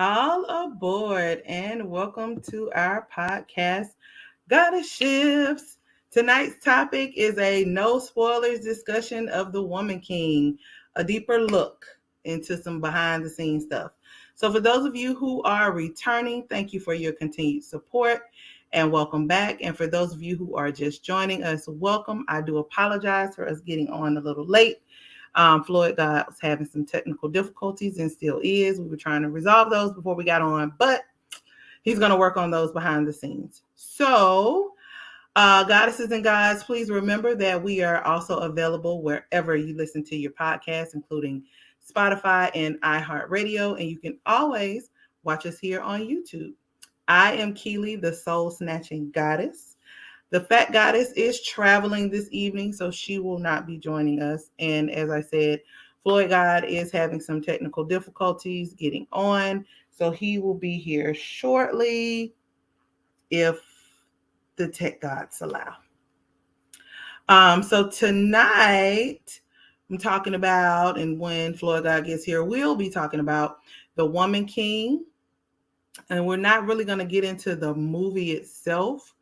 All aboard and welcome to our podcast, Goddess Shifts. Tonight's topic is a no spoilers discussion of The Woman King, a deeper look into some behind the scenes stuff. So, for those of you who are returning, thank you for your continued support and welcome back. And for those of you who are just joining us, welcome. I do apologize for us getting on a little late. Floyd God was having some technical difficulties and still is. We were trying to resolve those before we got on, but he's going to work on those behind the scenes. So, goddesses and gods, please remember that we are also available wherever you listen to your podcast, including Spotify and iHeartRadio. And you can always watch us here on YouTube. I am Keely, the soul snatching goddess. The fat goddess is traveling this evening, so she will not be joining us. And as I said, Floyd God is having some technical difficulties getting on, so he will be here shortly if the tech gods allow. So tonight I'm talking about, and when Floyd God gets here, we'll be talking about The Woman King. And we're not really going to get into the movie itself,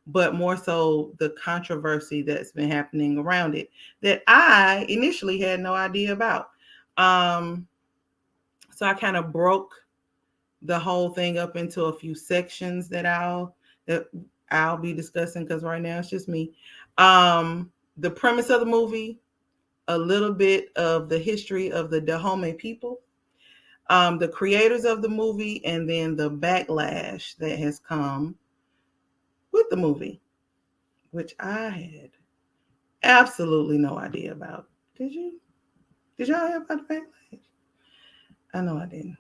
but more so the controversy that's been happening around it that I initially had no idea about. So I kind of broke the whole thing up into a few sections that I'll be discussing, because right now it's just me. The premise of the movie, a little bit of the history of the Dahomey people, the creators of the movie, and then the backlash that has come with the movie, which I had absolutely no idea about. Did you? Did y'all hear about the backlash? I know I didn't.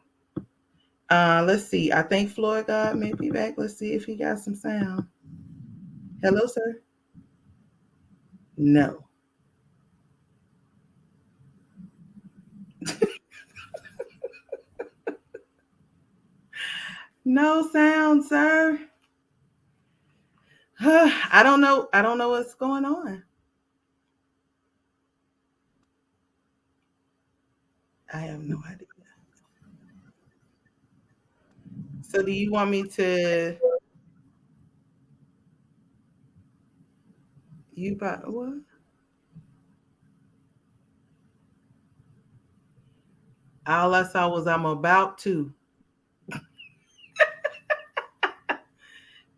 Let's see. I think Floyd God may be back. Let's see if he got some sound. Hello, sir. No. No sound, sir. I don't know. I don't know what's going on. I have no idea. So do you want me to you about what? All I saw was I'm about to.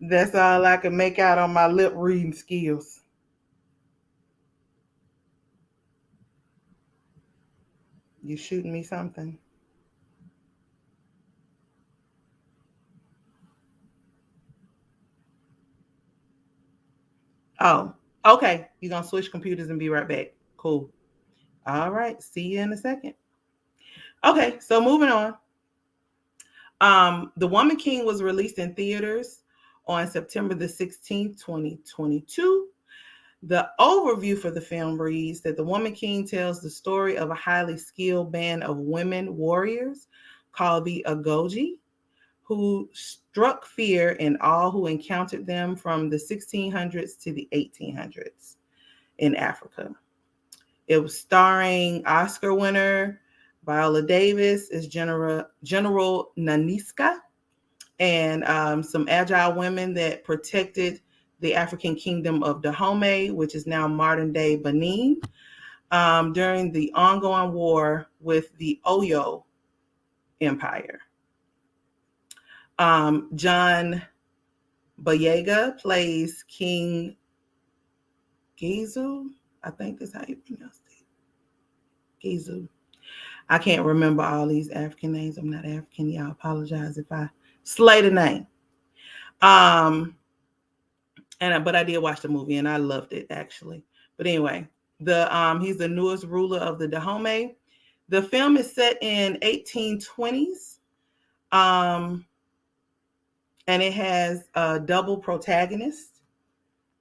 That's all I can make out on my lip reading skills. You shooting me something? Oh, okay. You're gonna switch computers and be right back. Cool. All right. See you in a second. Okay, so moving on. The Woman King was released in theaters on September the 16th, 2022. The overview for the film reads that The Woman King tells the story of a highly skilled band of women warriors called the Agoji, who struck fear in all who encountered them from the 1600s to the 1800s in Africa. It was starring Oscar winner Viola Davis as General Naniska, and some agile women that protected the African kingdom of Dahomey, which is now modern day Benin, during the ongoing war with the Oyo Empire. John Boyega plays King Gizu. I think that's how you pronounce it. Gizu. I can't remember all these African names. I'm not African. Y'all apologize if I slay the name. But I did watch the movie and I loved it actually. But anyway, he's the newest ruler of the Dahomey. The film is set in 1820s. And it has a double protagonist,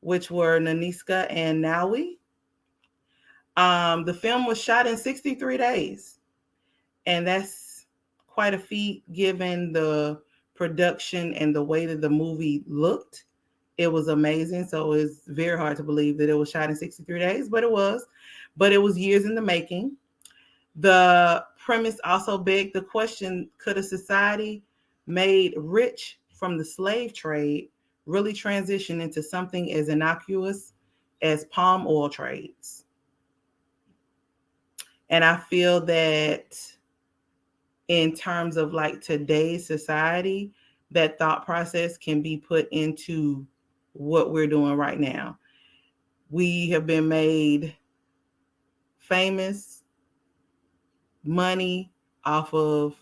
which were Naniska and Naui. The film was shot in 63 days. And that's quite a feat given the production and the way that the movie looked. It was amazing. So it's very hard to believe that it was shot in 63 days, but it was. But it was years in the making. The premise also begged the question, could a society made rich from the slave trade really transitioned into something as innocuous as palm oil trades. And I feel that in terms of like today's society, that thought process can be put into what we're doing right now. We have been made famous, money off of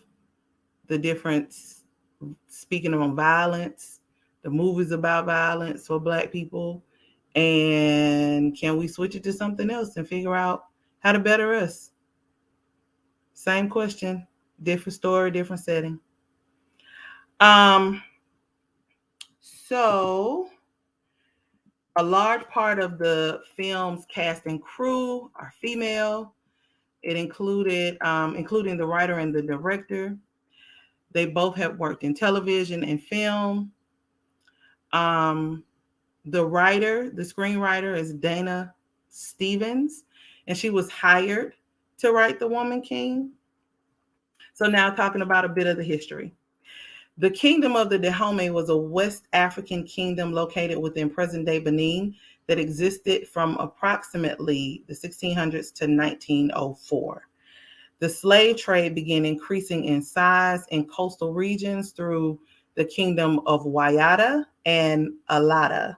the difference, speaking on violence, the movies about violence for Black people. And can we switch it to something else and figure out how to better us? Same question, different story, different setting. So a large part of the film's cast and crew are female. It included, including the writer and the director. They both have worked in television and film. The screenwriter is Dana Stevens, and she was hired to write The Woman King. So now talking about a bit of the history. The Kingdom of the Dahomey was a West African kingdom located within present-day Benin that existed from approximately the 1600s to 1904. The slave trade began increasing in size in coastal regions through the Kingdom of Wayada and Alada,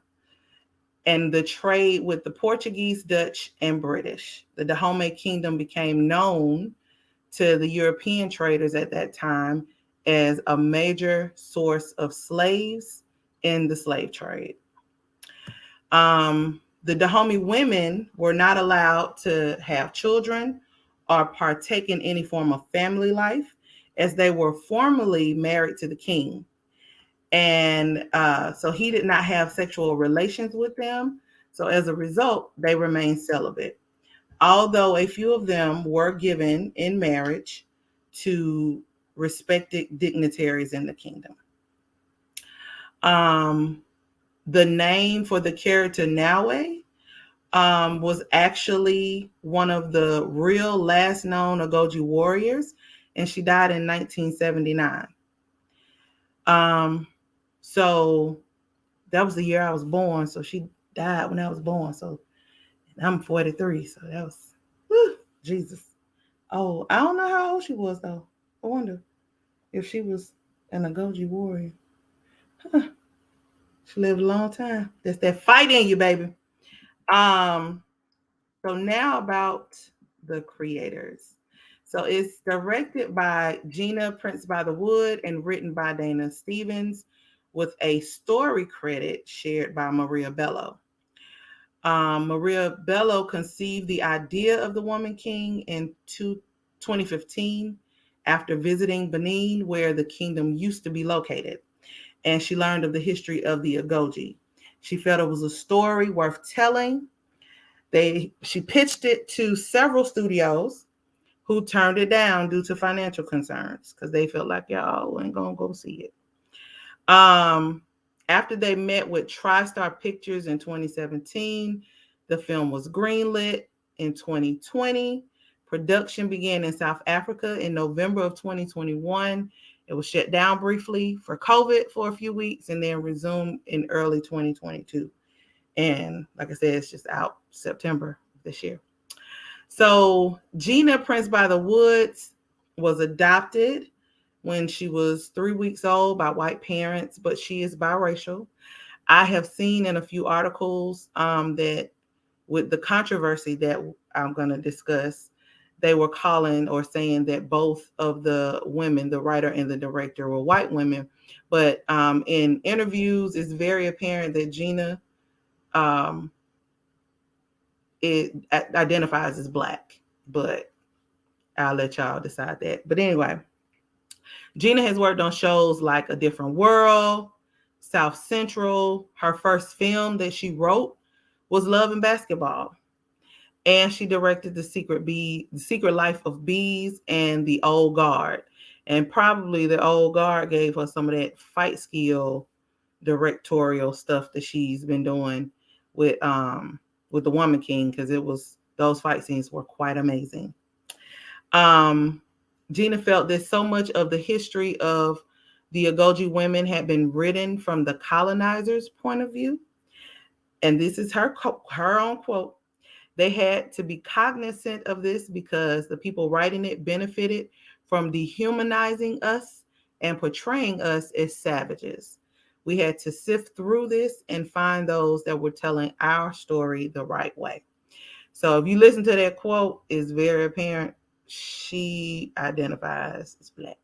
and the trade with the Portuguese, Dutch, and British. The Dahomey Kingdom became known to the European traders at that time as a major source of slaves in the slave trade. The Dahomey women were not allowed to have children or partake in any form of family life, as they were formally married to the king. And so he did not have sexual relations with them. So as a result, they remained celibate, although a few of them were given in marriage to respected dignitaries in the kingdom. The name for the character Nawe was actually one of the real last known Ogoji warriors, and she died in 1979. So that was the year I was born. So she died when I was born. So I'm 43. So that was, whew, Jesus. Oh, I don't know how old she was though. I wonder if she was an Ogoji warrior. Huh. She lived a long time. That's that fight in you, baby. So now about the creators. So it's directed by Gina Prince by the Wood and written by Dana Stevens, with a story credit shared by Maria Bello. Maria Bello conceived the idea of The Woman King in 2015 after visiting Benin, where the kingdom used to be located, and she learned of the history of the Ogoji. She felt it was a story worth telling. She pitched it to several studios who turned it down due to financial concerns because they felt like y'all ain't gonna go see it. After they met with TriStar Pictures in 2017, the film was greenlit in 2020. Production began in South Africa in November of 2021. It was shut down briefly for COVID for a few weeks and then resumed in early 2022. And like I said, it's just out September this year. So Gina Prince by the Woods was adopted when she was 3 weeks old by white parents, but she is biracial. I have seen in a few articles that with the controversy that I'm going to discuss, they were calling or saying that both of the women, the writer and the director, were white women. But in interviews, it's very apparent that Gina it identifies as Black, but I'll let y'all decide that. But anyway, Gina has worked on shows like A Different World, South Central. Her first film that she wrote was Love and Basketball. And she directed The Secret Life of Bees and The Old Guard. And probably The Old Guard gave her some of that fight skill directorial stuff that she's been doing with The Woman King, because those fight scenes were quite amazing. Gina felt that so much of the history of the Agoji women had been written from the colonizers' point of view. And this is her own quote. They had to be cognizant of this because the people writing it benefited from dehumanizing us and portraying us as savages. We had to sift through this and find those that were telling our story the right way. So if you listen to that quote, it's very apparent she identifies as Black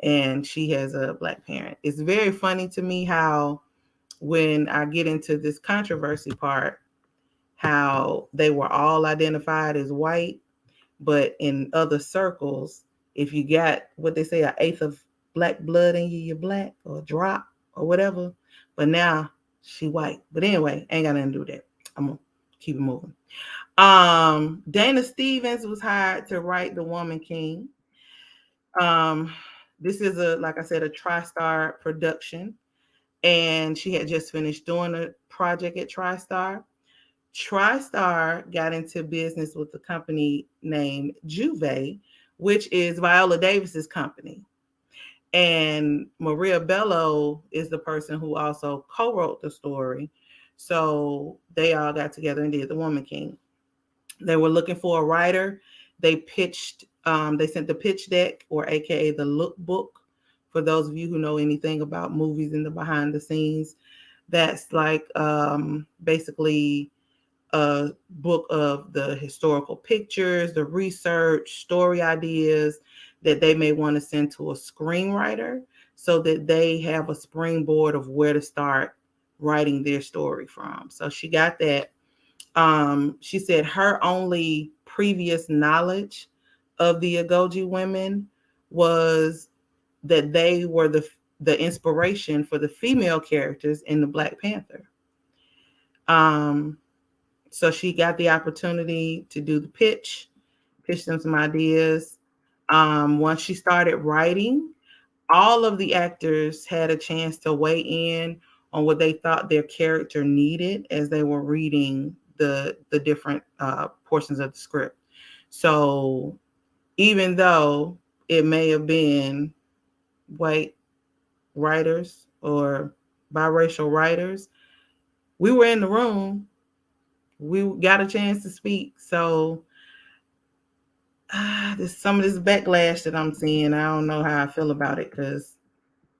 and she has a Black parent. It's very funny to me how when I get into this controversy part, how they were all identified as white, but in other circles, if you got what they say, an eighth of Black blood in you, you're Black or drop or whatever. But now she white. But anyway, ain't got nothing to do with that. I'm gonna keep it moving. Dana Stevens was hired to write The Woman King. This is like I said, a TriStar production, and she had just finished doing a project at TriStar. TriStar got into business with a company named Juve, which is Viola Davis's company. And Maria Bello is the person who also co-wrote the story. So they all got together and did The Woman King. They were looking for a writer. They sent the pitch deck, or AKA the lookbook, for those of you who know anything about movies and the behind the scenes. That's like basically a book of the historical pictures, the research, story ideas that they may want to send to a screenwriter so that they have a springboard of where to start writing their story from. So she got that. She said her only previous knowledge of the Agoji women was that they were the inspiration for the female characters in the Black Panther. So she got the opportunity to do the pitch them some ideas. Once she started writing, all of the actors had a chance to weigh in on what they thought their character needed as they were reading the different portions of the script. So even though it may have been white writers or biracial writers, we were in the room. We got a chance to speak. So some of this backlash that I'm seeing, I don't know how I feel about it because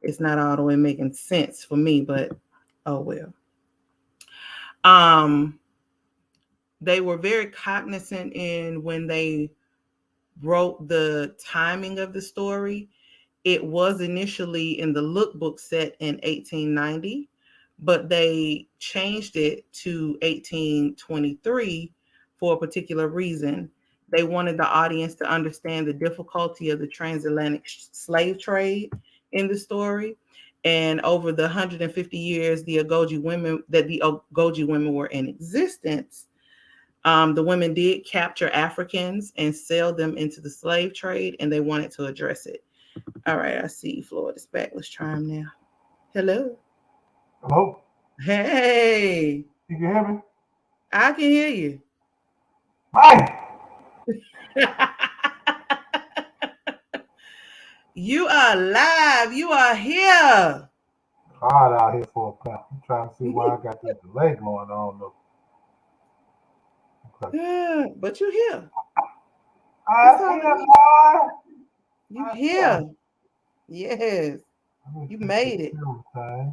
it's not all the way making sense for me, but oh well. They were very cognizant in when they wrote the timing of the story. It was initially in the lookbook set in 1890, but they changed it to 1823 for a particular reason. They wanted the audience to understand the difficulty of the transatlantic slave trade in the story. And over the 150 years the Agoji women were in existence, the women did capture Africans and sell them into the slave trade, and they wanted to address it. All right, I see Florida's back. Let's try him now. Hello. Hello? Hey. You can hear me? I can hear you. Hi! You are live. You are here. Hard out here for a pal. I'm trying to see why I got this delay going on though. Okay. Yeah, but you here. I see it, boy. You here. Yes. You made it. I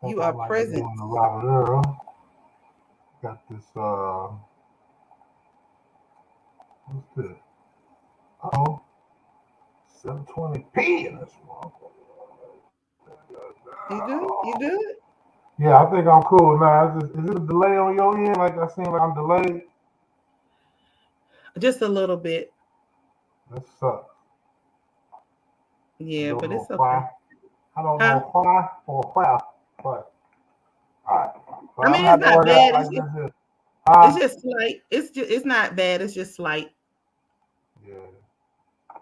think You I are might be present. doing the Robert Earl. Got this, what's this? Oh, 720p in this one. You good? You good? Yeah, I think I'm cool now. Is it a delay on your end? Like I seem like I'm delayed? Just a little bit. That sucks. I Yeah, don't but know it's okay. why. I don't Huh? know why or why, but alright. So I I'm mean, gonna it's have to not work out bad. like this here. It's Huh? just slight. It's not bad. It's just slight. Yeah.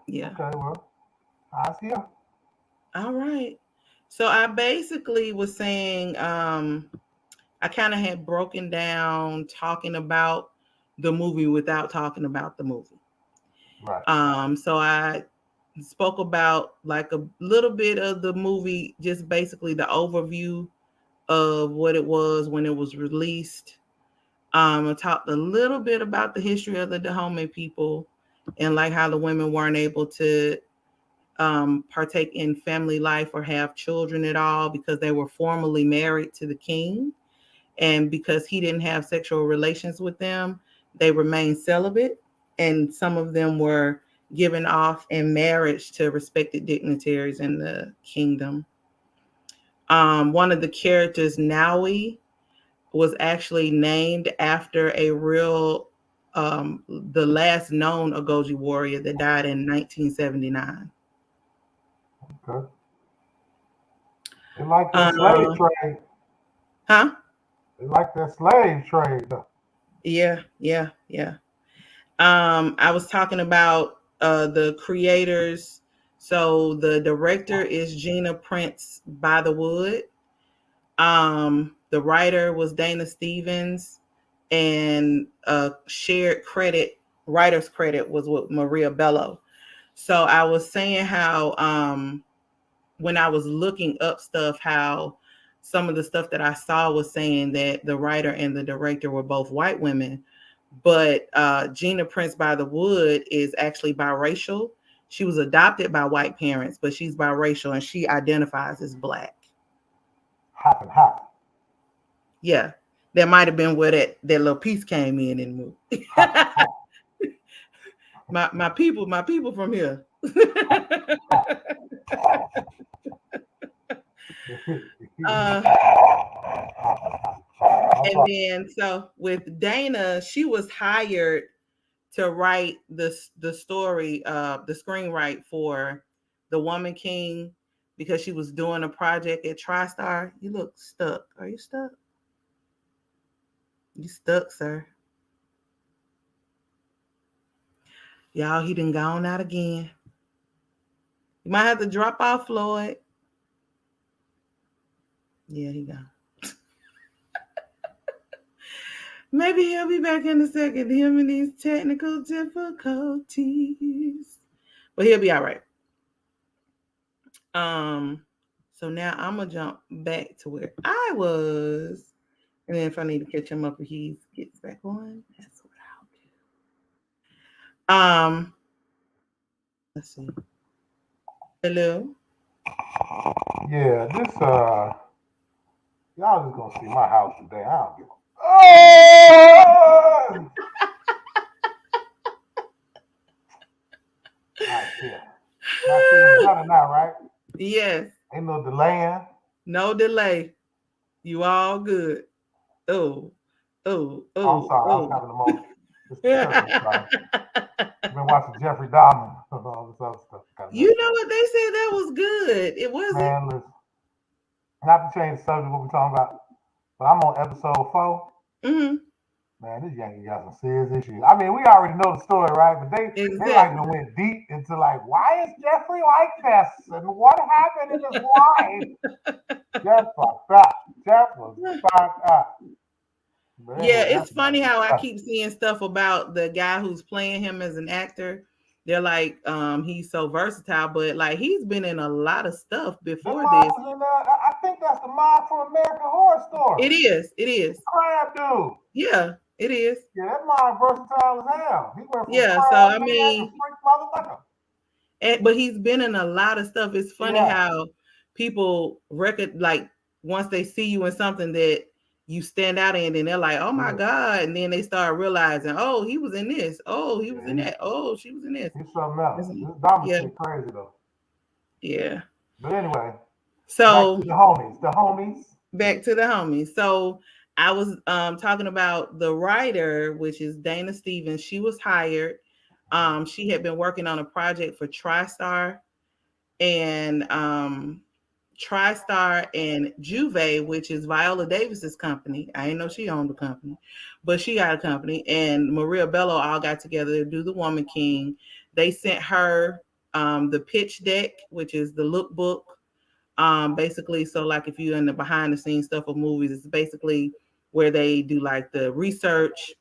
Yeah. Okay, well, I see ya. All right. So I basically was saying, I kind of had broken down talking about the movie without talking about the movie. Right. So I spoke about like a little bit of the movie, just basically the overview of what it was when it was released. I talked a little bit about the history of the Dahomey people and like how the women weren't able to partake in family life or have children at all because they were formally married to the king. And because he didn't have sexual relations with them, they remained celibate. And some of them were given off in marriage to respected dignitaries in the kingdom. One of the characters, Naui, was actually named after a real, the last known Ogoji warrior that died in 1979. Okay. They like that slave Uh, trade. huh? They like that slave trade, though. Yeah, yeah, yeah. I was talking about the creators. So the director is Gina Prince by the Wood. The writer was Dana Stevens, and shared credit, writer's credit was with Maria Bello. So I was saying how when I was looking up stuff, how some of the stuff that I saw was saying that the writer and the director were both white women, but Gina Prince by the Wood is actually biracial. She was adopted by white parents, but she's biracial and she identifies as black. Half and half. Yeah, that might have been where that little piece came in and moved. Half and half. My people from here. uh, and then so with Dana, she was hired to write the story, the screenwrite for The Woman King because she was doing a project at TriStar. You look stuck. Are you stuck? You stuck, sir. Y'all, he done gone out again. You might have to drop off, Floyd. Yeah, he gone. Maybe he'll be back in a second. Him and these technical difficulties. But he'll be all right. So now I'm gonna jump back to where I was. And then if I need to catch him up if he gets back on, that's what I'll do. Let's see. Hello. Yeah, this y'all just gonna see my house today. I don't give a. Oh! Right here. Now see you got it now, right? Yes. Ain't no delaying. No delay. You all good. Oh. Oh. I'm Oh. sorry, I was Oh. having a moment. I've been watching Jeffrey Dahmer and all this other stuff. You know what they said that was good. It wasn't. Man, listen. Not to change the subject what we're talking about, but I'm on episode 4. Mm-hmm. Man, this Yankee got some serious issues. I mean, we already know the story, right? But they like went deep into like, why is Jeffrey like this? And what happened in his life? Jeff fucked up. Jeff was fucked up. Anyway, yeah, it's funny how I keep seeing stuff about the guy who's playing him as an actor. They're like, he's so versatile, but like he's been in a lot of stuff before this. I think that's the mob from American Horror Story. It is. It is. Crab dude. Yeah, it is. Yeah, that mob versatile as hell. He went from so I mean, motherfucker. But he's been in a lot of stuff. It's funny how people like once they see you in something that you stand out in, and they're like, "Oh my God!" And then they start realizing, "Oh, he was in this. Oh, he was in that. Oh, she was in this." He's something else. This Dahmer shit crazy though. Yeah. But anyway, so back to the homies. Back to the homies. So I was talking about the writer, which is Dana Stevens. She was hired. She had been working on a project for TriStar, and TriStar and Juve, which is Viola Davis's company. I didn't know she owned the company, but she got a company. And Maria Bello all got together to do The Woman King. They sent her the pitch deck, which is the lookbook. Basically, so like if you're in the behind the scenes stuff of movies, it's basically where they do like the research,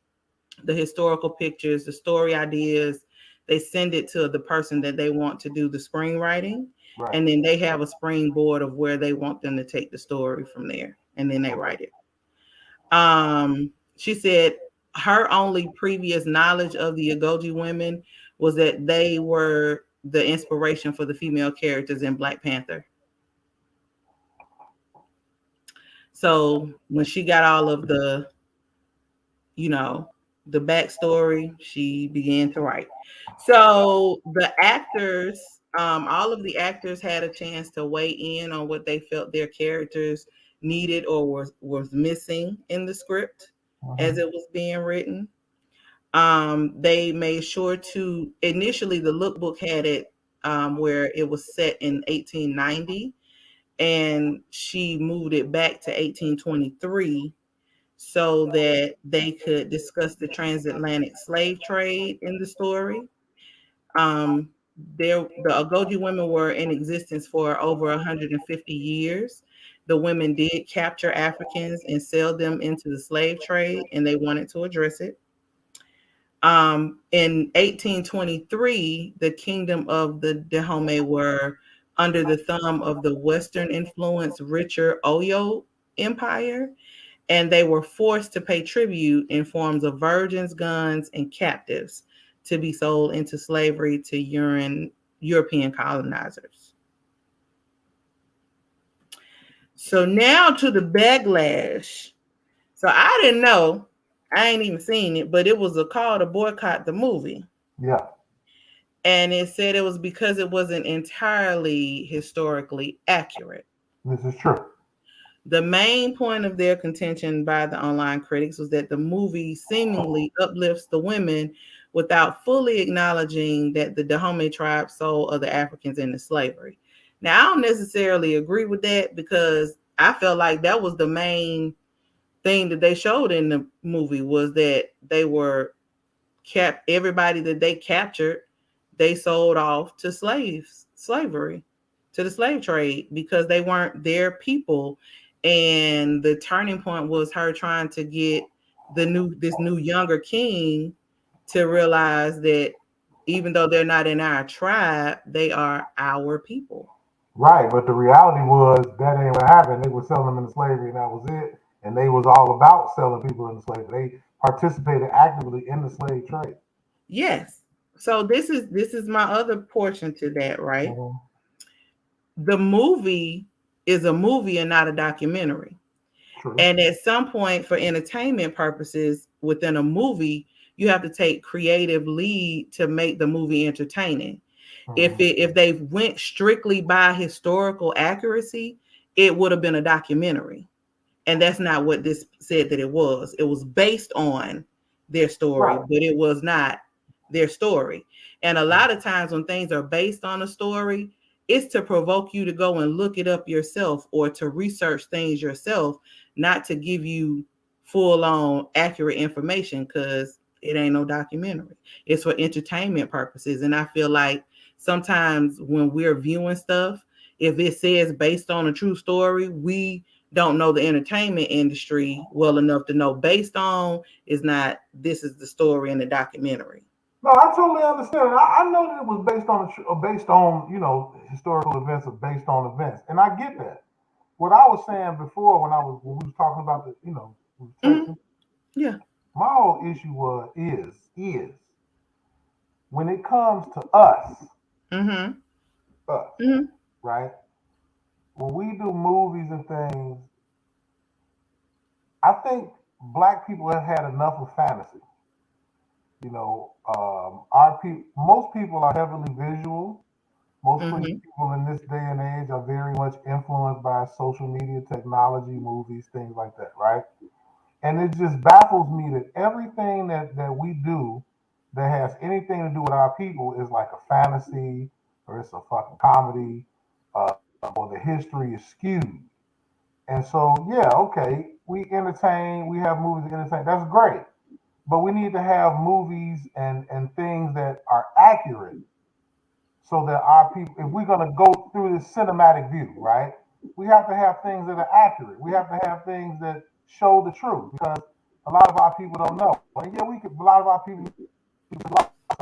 the historical pictures, the story ideas. they send it to the person that they want to do the screenwriting, Right. and then they have a springboard of where they want them to take the story from there, and then they write it. She said her only previous knowledge of the Agoge women was that they were the inspiration for the female characters in Black Panther. So when she got all of the, the backstory, she began to write. So the actors, all of the actors had a chance to weigh in on what they felt their characters needed or was missing in the script as it was being written. They made sure to, initially the lookbook had it where it was set in 1890, and she moved it back to 1823 so that they could discuss the transatlantic slave trade in the story. The Agoge women were in existence for over 150 years. The women did capture Africans and sell them into the slave trade, and they wanted to address it. In 1823, the kingdom of the Dahomey were under the thumb of the Western influenced Richard Oyo Empire, and they were forced to pay tribute in forms of virgins, guns, and captives to be sold into slavery to European colonizers. So now to the backlash. So I didn't know, I ain't even seen it, but it was a call to boycott the movie. Yeah. And it said it was because it wasn't entirely historically accurate. This is true. The main point of their contention by the online critics was that the movie seemingly uplifts the women without fully acknowledging that the Dahomey tribe sold other Africans into slavery. Now, I don't necessarily agree with that because I felt like that was the main thing that they showed in the movie was that they were everybody that they captured, they sold off to slavery, to the slave trade because they weren't their people. And the turning point was her trying to get this new younger king to realize that even though they're not in our tribe, they are our people. Right, but the reality was that ain't what happened. They were selling them into slavery, and that was it. And they was all about selling people into slavery. They participated actively in the slave trade. Yes. So this is my other portion to that, right? Mm-hmm. The movie is a movie and not a documentary. True. And at some point, for entertainment purposes, within a movie, you have to take creative lead to make the movie entertaining. Mm-hmm. If they went strictly by historical accuracy, it would have been a documentary. And that's not what this said that it was. It was based on their story, right, but it was not their story. And a lot of times when things are based on a story, it's to provoke you to go and look it up yourself or to research things yourself, not to give you full-on accurate information because it ain't no documentary. It's for entertainment purposes. And I feel like sometimes when we're viewing stuff, if it says based on a true story, we don't know the entertainment industry well enough to know based on is not, this is the story in the documentary. No, I totally understand. I know that it was based on historical events or based on events, and I get that. What I was saying before when we was talking about mm-hmm. Yeah, my whole issue is when it comes to us, mm-hmm. Mm-hmm. Right? When we do movies and things, I think Black people have had enough of fantasy. Most people are heavily visual. Most mm-hmm. people in this day and age are very much influenced by social media, technology, movies, things like that, right? And it just baffles me that everything that we do that has anything to do with our people is like a fantasy or it's a fucking comedy or the history is skewed. And so, yeah, okay, we entertain, we have movies to entertain. That's great. But we need to have movies and things that are accurate so that our people, if we're going to go through this cinematic view, right, we have to have things that are accurate. We have to have things that show the truth because a lot of our people don't know. And yeah, a lot of our people,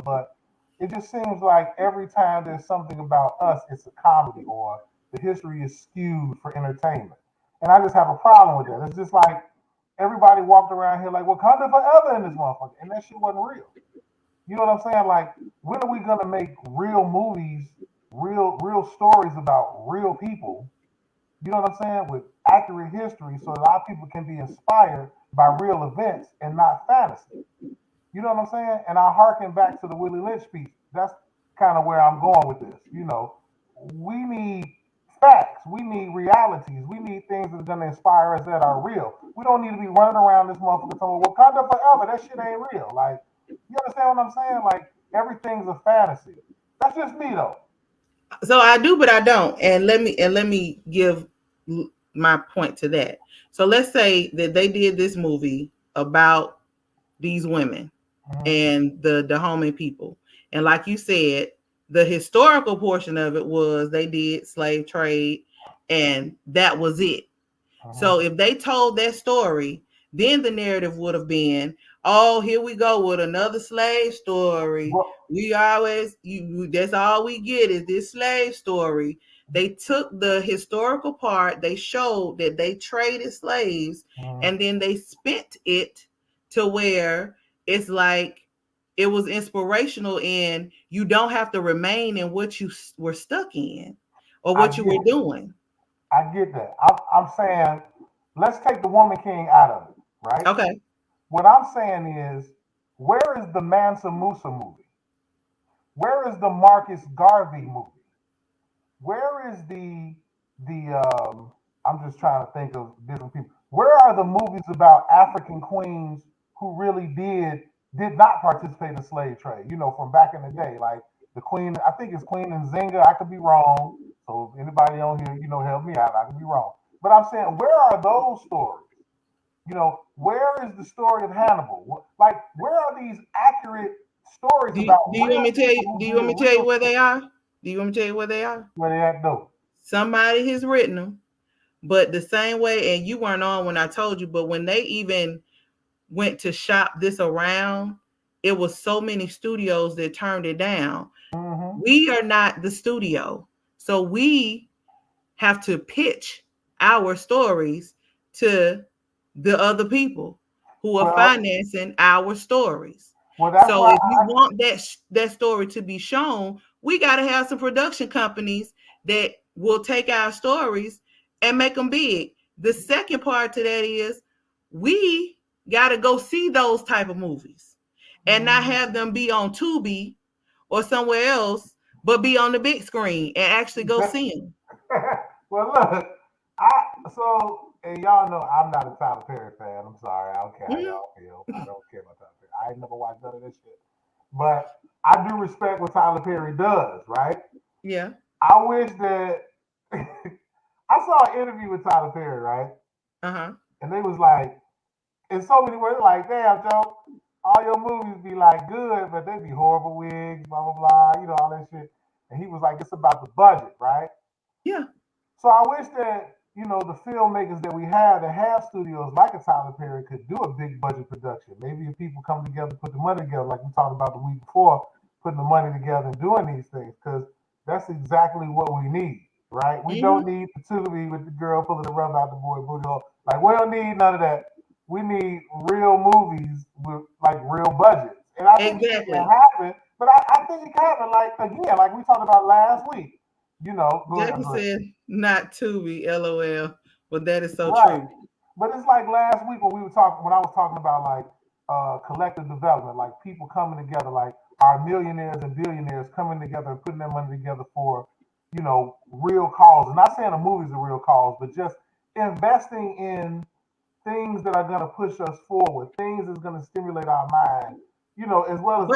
but it just seems like every time there's something about us, it's a comedy or the history is skewed for entertainment. And I just have a problem with that. It's just like everybody walked around here like Wakanda forever in this motherfucker, and that shit wasn't real. You know what I'm saying? Like, when are we gonna make real movies, real stories about real people? You know what I'm saying? With accurate history, so a lot of people can be inspired by real events and not fantasy. You know what I'm saying? And I harken back to the Willie Lynch speech. That's kind of where I'm going with this. You know, we need facts. We need realities. We need things that are going to inspire us that are real. We don't need to be running around this motherfucker talking, Wakanda forever. That shit ain't real. Like, you understand what I'm saying? Like, everything's a fantasy. That's just me, though. So I do, but I don't. And let me give my point to that. So let's say that they did this movie about these women and the Dahomey people. And like you said, the historical portion of it was they did slave trade and that was it. So if they told that story, then the narrative would have been, oh, here we go with another slave story. We always, that's all we get is this slave story. They took the historical part, they showed that they traded slaves, and then they spent it to where it's like it was inspirational and you don't have to remain in what you were stuck in or what you were doing. I get that. I'm saying, let's take the Woman King out of it, right? Okay. What I'm saying is, where is the Mansa Musa movie? Where is the Marcus Garvey movie? Where is I'm just trying to think of different people. Where are the movies about African queens who really did not participate in the slave trade? You know, from back in the day, like the Queen. I think it's Queen Nzinga. I could be wrong. So if anybody on here, you know, help me out. I could be wrong. But I'm saying, where are those stories? You know, where is the story of Hannibal? Like, where are these accurate stories about? Do you want me to tell you? Do you want me to tell you where they are? Do you want me to tell you where they are? Where they at, though? Somebody has written them, but the same way, and you weren't on when I told you, but when they even went to shop this around, it was so many studios that turned it down. Mm-hmm. We are not the studio, so we have to pitch our stories to the other people who are financing our stories. So if you want that story to be shown, we got to have some production companies that will take our stories and make them big. The second part to that is we got to go see those type of movies and not have them be on Tubi or somewhere else, but be on the big screen and actually go see them. Well, look, and y'all know I'm not a Tyler Perry fan. I'm sorry. I don't care how y'all feel. I don't care about Tyler Perry. I ain't never watched none of this shit. But I do respect what Tyler Perry does, right? Yeah. I wish that I saw an interview with Tyler Perry, right? And they was like, in so many words, like, damn, Joe, all your movies be like good, but they be horrible wigs, blah, blah, blah, you know, all that shit. And he was like, it's about the budget, right? Yeah. So I wish that, you know, the filmmakers that we have that have studios like a Tyler Perry could do a big budget production. Maybe if people come together, put the money together, like we talked about the week before, putting the money together and doing these things, because that's exactly what we need, right? We don't need the Tubi with the girl pulling the rub out the boy booty hole. Like, we don't need none of that. We need real movies with like real budgets. And I think it can happen, but I think it can happen, like, again, like we talked about last week. You know, Jackie said not Tubi, LOL. But that is so true. But it's like last week when I was talking about like collective development, like people coming together, like our millionaires and billionaires coming together and putting their money together for, you know, real causes. Not saying a movie's a real cause, but just investing in things that are going to push us forward, things that's going to stimulate our mind. You know, as well as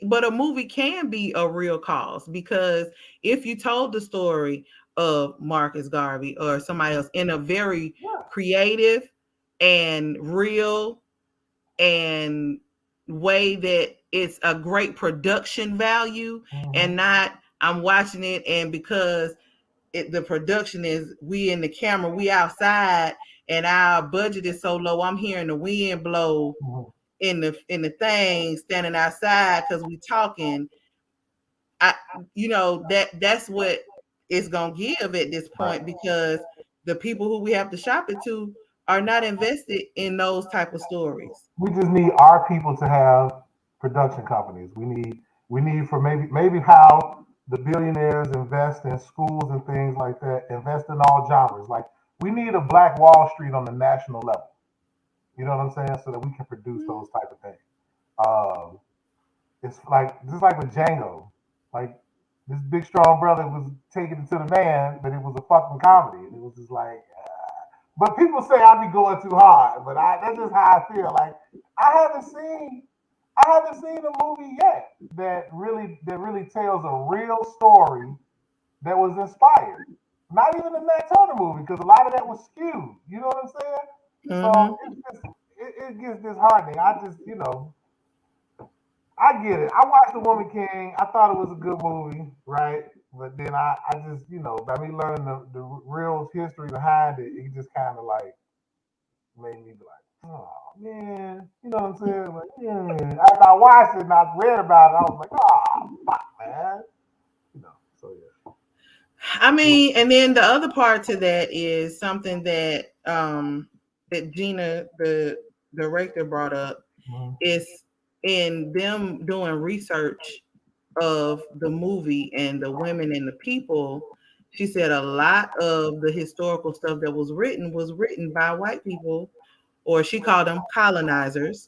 but a movie can be a real cause, because if you told the story of Marcus Garvey or somebody else in a very creative and real and way that it's a great production value, and not I'm watching it and because the production is we in the camera, we outside and our budget is so low, I'm hearing the wind blow in the thing, standing outside because we talking, that's what it's gonna give at this point, because the people who we have to shop it to are not invested in those type of stories. We just need our people to have production companies. We need for maybe how the billionaires invest in schools and things like that, invest in all genres. Like we need a Black Wall Street on the national level. You know what I'm saying? So that we can produce those type of things. Um, it's like just like with Django. Like this big strong brother was taking it to the man, but it was a fucking comedy. It was just like but people say I be going too hard, but that's just how I feel. Like I haven't seen I haven't seen a movie yet that really tells a real story that was inspired. Not even the Matt Turner movie, because a lot of that was skewed. You know what I'm saying? Mm-hmm. So it gets disheartening. I get it. I watched The Woman King. I thought it was a good movie, right? But then I just, by me learning the real history behind it, it just kind of like made me be like, oh man, you know what I'm saying? Like, yeah. After I watched it and I read about it, I was like, oh fuck, man. So yeah. I mean, and then the other part to that is something that Gina, the director, brought up, Mm-hmm. is in them doing research of the movie and the women and the people. She said a lot of the historical stuff that was written by white people, or she called them colonizers.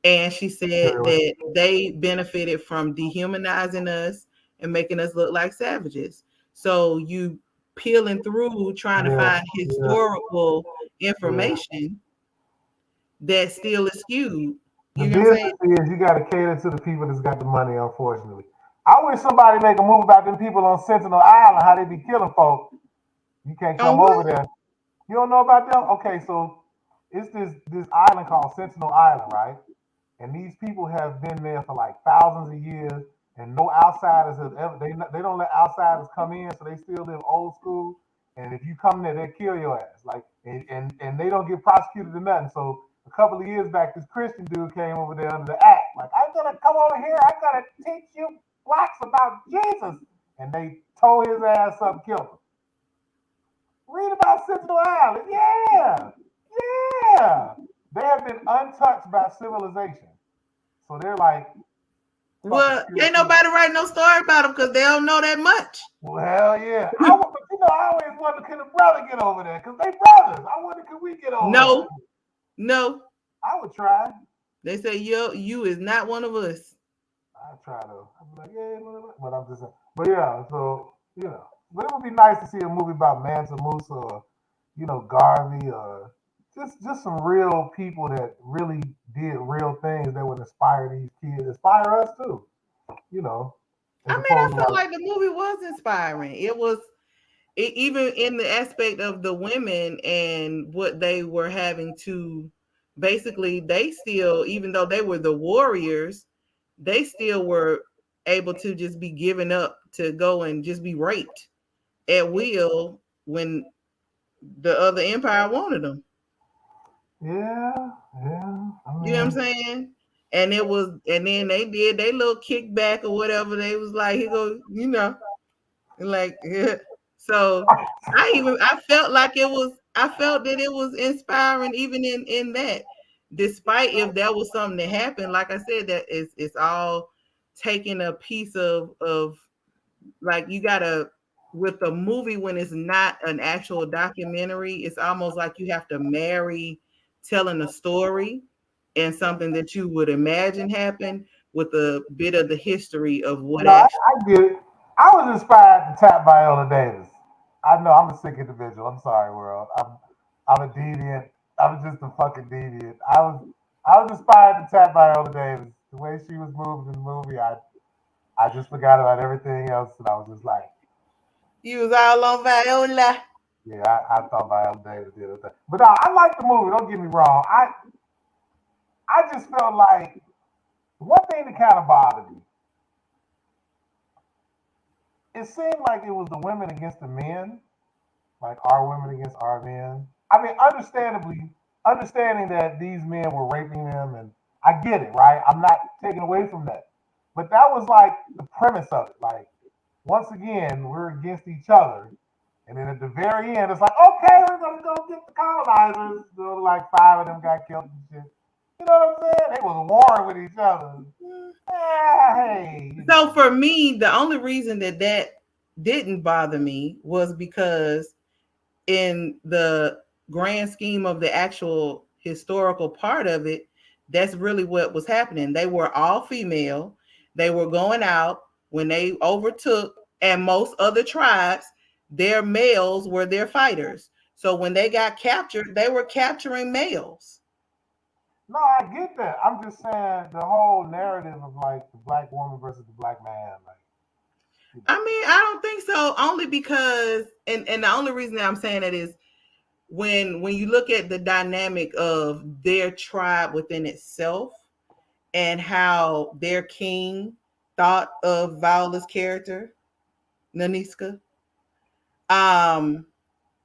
And she said that they benefited from dehumanizing us and making us look like savages. So you peeling through trying to Yeah, find yeah, historical yeah. information that still is skewed. The You know what I'm saying? business is you got to cater to the people that's got the money. Unfortunately, I wish somebody make a movie about them people on Sentinel Island, how they be killing folk. You can't On come what? over there. You don't know about them? Okay, so it's this island called Sentinel Island, right? And these people have been there for like thousands of years, and no outsiders have ever. They don't let outsiders come in, so they still live old school. And if you come there, they kill your ass. Like, and they don't get prosecuted or nothing. So a couple of years back, this Christian dude came over there under the act. Like, I'm gonna come over here. I'm gonna teach you blacks about Jesus. And they tore his ass up, killed him. Read about Sentinel Island. Yeah, yeah. They have been untouched by civilization. So they're like fucking Well, pure ain't evil. nobody write no story about them because they don't know that much. Well, hell yeah. I always wonder, can a brother get over there? Because they brothers. I wonder, can we get over there? No, no. I would try. They say, yo, you is not one of us. I'd try though. I'd be like, yeah, but I'm just saying. But yeah, so, but it would be nice to see a movie about Mansa Musa or, Garvey or just some real people that really did real things that would inspire these kids, inspire us too, you know, I as mean, I opposed to felt like, like the movie was inspiring. It was even in the aspect of the women and what they were having to basically, they still, even though they were the warriors, they still were able to just be given up to go and just be raped at will when the other empire wanted them. yeah, yeah. I You know what I'm mean, saying? And it was, and then they did they little kickback or whatever. They was like, he goes, like, yeah. So I felt like I felt that it was inspiring even in that, despite if that was something that happened. Like I said, that it's all taking a piece of like, you gotta, with a movie, when it's not an actual documentary, it's almost like you have to marry telling a story and something that you would imagine happen with a bit of the history of what no, I, actually. I get it. I was inspired to tap Viola Davis. I know I'm a sick individual. I'm sorry, world. I'm a deviant. I'm just a fucking deviant. I was inspired to tap Viola Davis. The way she was moving in the movie, I just forgot about everything else, and I was just like, You was all on Viola. yeah, I thought Viola Davis did it. But no, I like the movie. Don't get me wrong. I just felt like one thing that kind of bothered me. It seemed like it was the women against the men, like our women against our men. I mean, understanding that these men were raping them, and I get it, right? I'm not taking away from that, but that was like the premise of it. Like once again, we're against each other. And then at the very end, it's like, okay, we're gonna go get the colonizers. So like 5 of them got killed and shit. You know what I'm saying? They was warring with each other. Hey. So for me, the only reason that didn't bother me was because in the grand scheme of the actual historical part of it, that's really what was happening. They were all female. They were going out when they overtook, and most other tribes, their males were their fighters. So when they got captured, they were capturing males. No, I get that. I'm just saying the whole narrative of like the black woman versus the black man. Like, I mean, I don't think so. Only because, and the only reason that I'm saying that is when you look at the dynamic of their tribe within itself and how their king thought of Viola's character, Nanisca,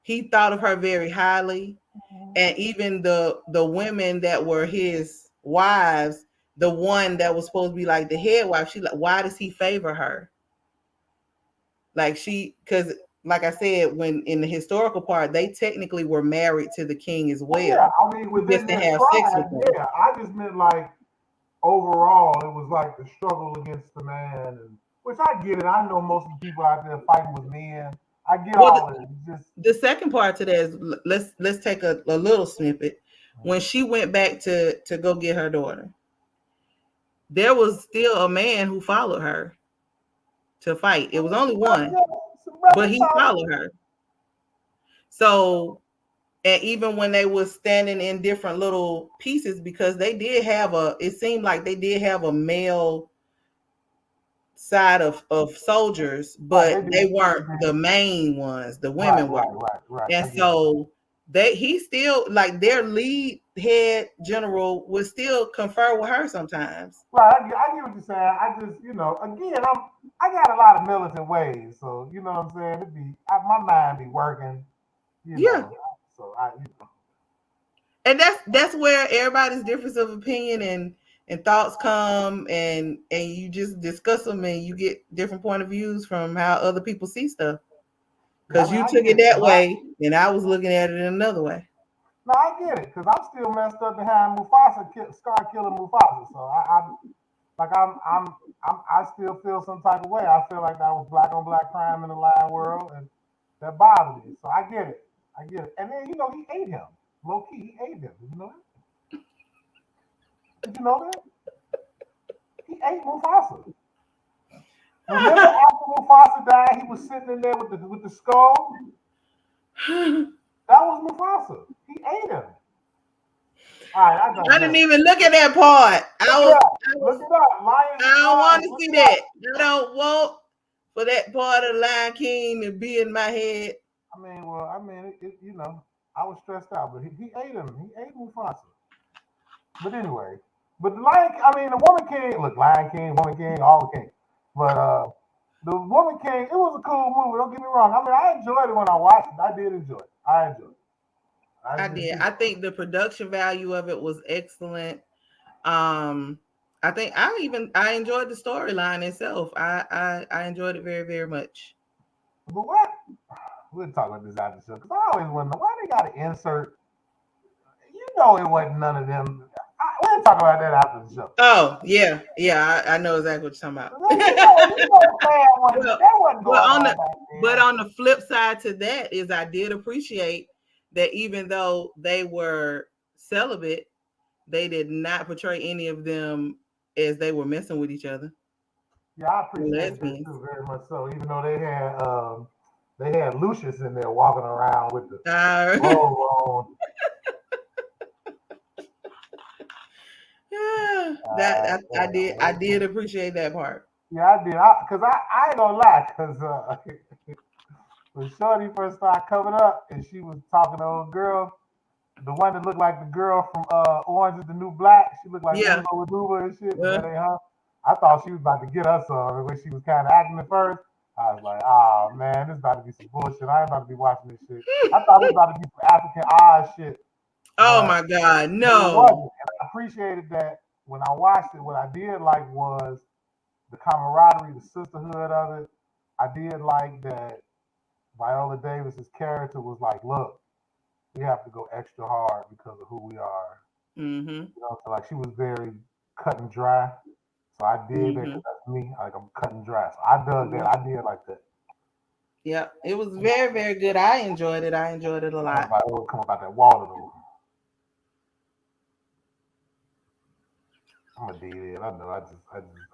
he thought of her very highly, and even the women that were his wives, the one that was supposed to be like the head wife, she like, why does he favor her? Like because like I said, when in the historical part, they technically were married to the king as well. Yeah, I mean within their tribe, yeah. I just meant like overall, it was like the struggle against the man, and which I get it. I know most of the people out there fighting with men. I get all of it. Just the second part to that is let's take a little snippet. When she went back to go get her daughter, there was still a man who followed her to fight. It was only one, but he followed her. So, and even when they were standing in different little pieces, because they did have it seemed like they did have a male side of soldiers, but they weren't the main ones. The women were. Right. And so he still, like, their lead head general would still confer with her sometimes. Right, I get what you're saying. I just, again, I got a lot of militant ways, so you know what I'm saying. My mind be working. Yeah. So And that's where everybody's difference of opinion and thoughts come, and you just discuss them, and you get different point of views from how other people see stuff. Because you took it that way, and I was looking at it in another way. No, I get it, because I'm still messed up behind Scar killing Mufasa. So I still feel some type of way. I feel like that was black on black crime in the Lion world, and that bothered me. So I get it. And then he ate him. Low key, he ate him. Did you know that? Did you know that? He ate Mufasa. Remember after Mufasa died, he was sitting in there with the skull. That was Mufasa. He ate him. All right, I didn't even look at that part. Look it up. I don't want to see that. I don't want for that part of Lion King to be in my head. I mean, I was stressed out, but he ate him. He ate Mufasa. But anyway, the Woman King. Look, Lion King, Woman King, all the king. But the Woman King, it was a cool movie. Don't get me wrong. I mean, I enjoyed it when I watched it. I did enjoy it. I enjoyed it. I did. I think the production value of it was excellent. I think I enjoyed the storyline itself. I enjoyed it very, very much. But what? We'll talk about this after the show, because I always wonder why they got to insert. It wasn't none of them. We'll talk about that after the show. Oh yeah, I know exactly what you're talking about. But on the flip side to that is, I did appreciate that even though they were celibate, they did not portray any of them as they were messing with each other. Yeah, I appreciate that too, very much so. Even though they had Lucius in there walking around with the robe on. Yeah, I did appreciate that part. Yeah, I did. Because I ain't gonna lie, because when Shorty first started coming up and she was talking to old girl, the one that looked like the girl from Orange Is the New Black, she looked like Uba and shit. That ain't her. I thought she was about to get us on when she was kind of acting at first. I was like, oh man, this is about to be some bullshit. I ain't about to be watching this shit. I thought it was about to be some African Oz shit. Oh my God, no. And I appreciated that when I watched it. What I did like was the camaraderie, the sisterhood of it. I did like that Viola Davis's character was like, look, we have to go extra hard because of who we are. Mm-hmm. You know, so like she was very cut and dry. So I did that because that's me. Like I'm cut and dry. So I dug that. I did like that. Yeah, it was very, very good. I enjoyed it. I enjoyed it a lot. Viola come about that water though. I'm a dead. I know. I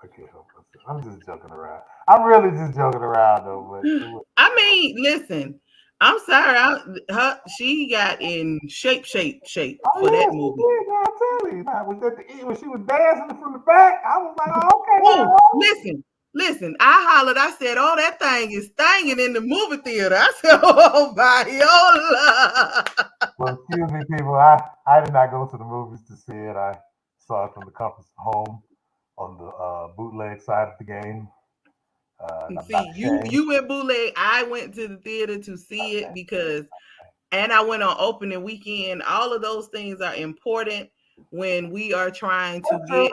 can't help myself. I'm just joking around. I'm really just joking around though. But I mean, listen. I'm sorry. She got in shape for that movie. I tell you, I was at the end when she was dancing from the back. I was like, oh, okay. Oh, listen. I hollered. I said, "Oh, that thing is stinging in the movie theater." I said, "Oh, Viola." Well, excuse me, people. I did not go to the movies to see it. I saw it from the comfort of home on the bootleg side of the game. See, you went bootleg. I went to the theater to see it because, and I went on opening weekend. All of those things are important when we are trying to get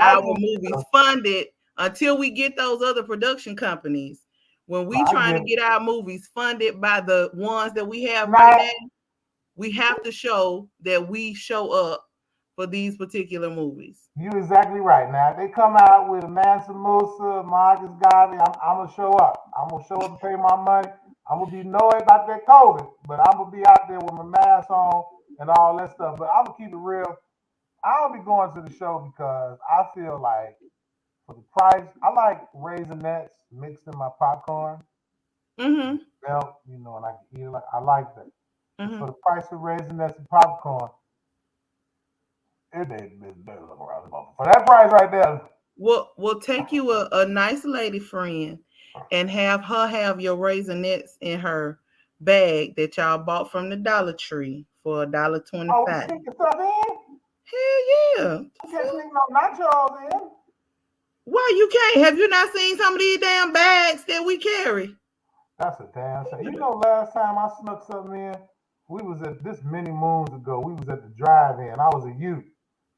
our movies funded. Until we get those other production companies, when we trying to get our movies funded by the ones that we have right now, we have to show that we show up for these particular movies. You're exactly right. Now, if they come out with a Mansa Musa, Marcus Garvey, I'm going to show up. I'm going to show up and pay my money. I'm going to be annoyed about that COVID, but I'm going to be out there with my mask on and all that stuff. But I'm going to keep it real. I don't be going to the show because I feel like for the price, I like Raisinets mixed in my popcorn. Mm-hmm. Well, you know, and I can eat it. I like that. Mm-hmm. For the price of Raisinets and popcorn, it ain't better look around for that price right there. We'll take you a nice lady friend and have her have your Raisinets in her bag that y'all bought from the Dollar Tree for $1.25. Oh, stick your stuff in? Hell yeah. You can't sneak no nachos in. Why you can't? Have you not seen some of these damn bags that we carry? That's a damn shame. You know, last time I snuck something in, we was at this many moons ago. We was at the drive-in. I was a youth.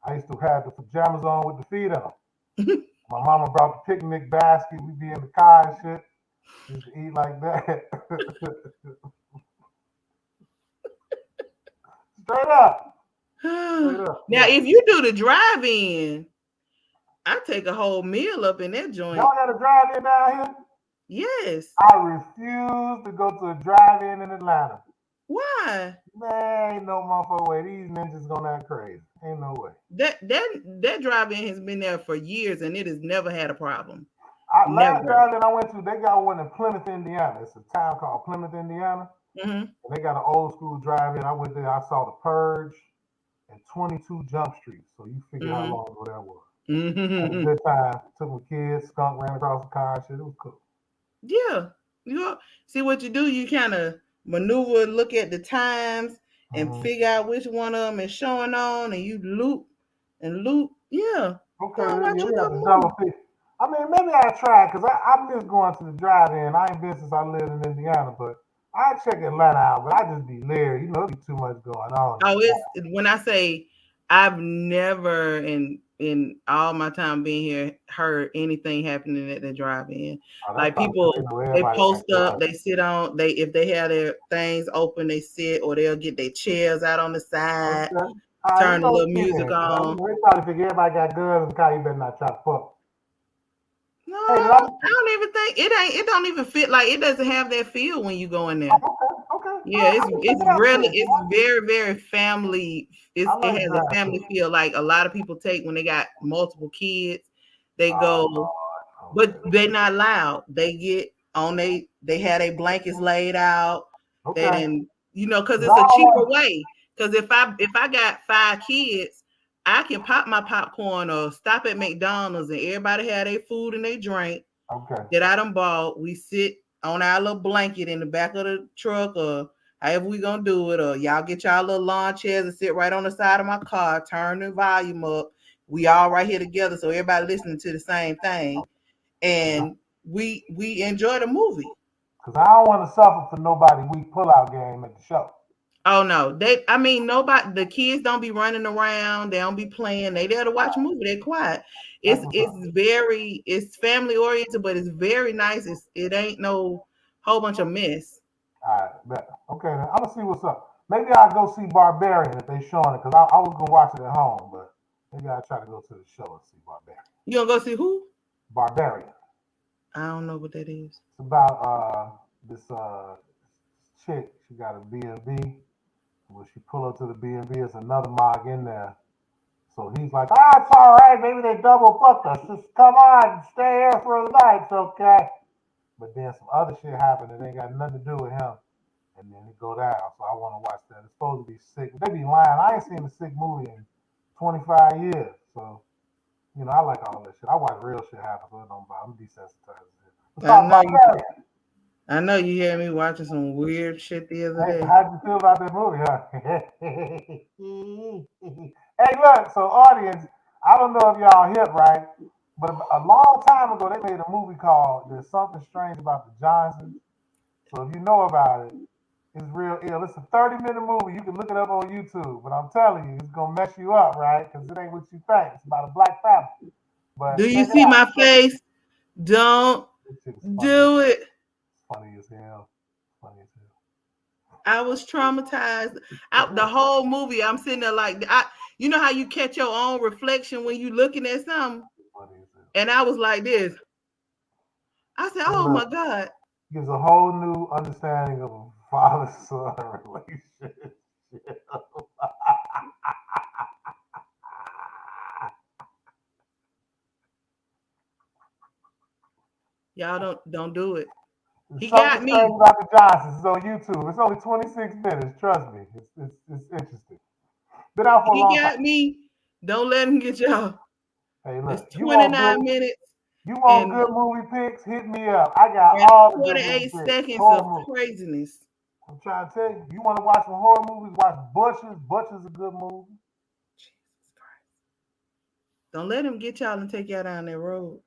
I used to have the pajamas on with the feet on. My mama brought the picnic basket. We'd be in the car and shit. Used to eat like that. Straight up. Now, if you do the drive-in, I take a whole meal up in that joint. Y'all got a drive-in down here? Yes. I refuse to go to a drive-in in Atlanta. Why? Man, ain't no motherfucker way. These ninjas gonna act crazy. Ain't no way. That drive-in has been there for years and it has never had a problem. Last drive-in I went to, they got one in Plymouth, Indiana. It's a town called Plymouth, Indiana. Mm-hmm. And they got an old school drive-in. I went there, I saw The Purge and 22 Jump Street. So you figure how long ago that was. Mm-hmm. Had a good time. Took my kids, skunk ran across the car and shit. It was cool. Yeah. You see what you do, you kind of maneuver, look at the times and figure out which one of them is showing on, and you loop. Yeah. Okay. I mean, maybe I try because I miss going to the drive-in. I ain't been since I lived in Indiana, but I check Atlanta out. But I just be leery. You know, there's too much going on. Oh, it's when I say I've never in all my time being here heard anything happening at the drive-in. Like people, they post up, they sit on, if they have their things open, they sit, or they'll get their chairs out on the side, turn a little music on. They probably figure everybody got guns in the car. You better not try to fuck. No, I don't even think it don't even fit. Like it doesn't have that feel when you go in there. Okay. Yeah, it's very, very family. It has a family feel. Like a lot of people take when they got multiple kids. They go, but they're not loud. They get on they have their blankets laid out. And because it's a cheaper way. Because if I got 5 kids, I can pop my popcorn or stop at McDonald's and everybody have their food and their drink that I done bought. We sit on our little blanket in the back of the truck or however we gonna do it, or y'all get y'all little lawn chairs and sit right on the side of my car, turn the volume up. We all right here together, so everybody listening to the same thing, and we enjoy the movie. Because I don't want to suffer for nobody weak pullout game at the show. Oh no, nobody. The kids don't be running around. They don't be playing. They there to watch a movie. They're quiet. It's family oriented, but it's very nice. It ain't no whole bunch of mess. All right, bet. Okay, then I'm gonna see what's up. Maybe I'll go see Barbarian if they showing it, because I was gonna watch it at home, but maybe I'll try to go to the show and see Barbarian. You gonna go see who? Barbarian. I don't know what that is. It's about this chick. She got a B&B. When she pull up to the B&B, there's another mog in there. So he's like, it's all right. Maybe they double booked us. Just come on, stay here for the night. It's okay. But then some other shit happened that ain't got nothing to do with him. And then it go down. So I want to watch that. It's supposed to be sick. They be lying. I ain't seen a sick movie in 25 years. So, I like all this shit. I watch real shit happen. So it don't bother. I'm desensitized. I know you hear me watching some weird shit the other day. How'd you feel about that movie, huh? Hey, look, so audience, I don't know if y'all hip, right? But a long time ago, they made a movie called There's Something Strange About the Johnsons. So if you know about it, it's real ill. It's a 30-minute movie. You can look it up on YouTube. But I'm telling you, it's going to mess you up, right? Because it ain't what you think. It's about a black family. But do you see my face? Don't do it. It's funny as hell. I was traumatized. The whole movie, I'm sitting there like, you know how you catch your own reflection when you looking at something? And I was like this. I said, oh my God. Gives a whole new understanding of a father-son relationship. Y'all don't do it. He got me. About the Johnsons is on YouTube. It's only 26 minutes. Trust me, it's interesting. Been out for a long time. He got me. Don't let him get y'all. Hey, look, it's 29 minutes. You want good movie picks? Hit me up. I got all the 48 seconds of craziness. I'm trying to tell you. You want to watch some horror movies? Watch Butchers. Butchers is a good movie. Jesus Christ! Don't let him get y'all and take y'all down that road.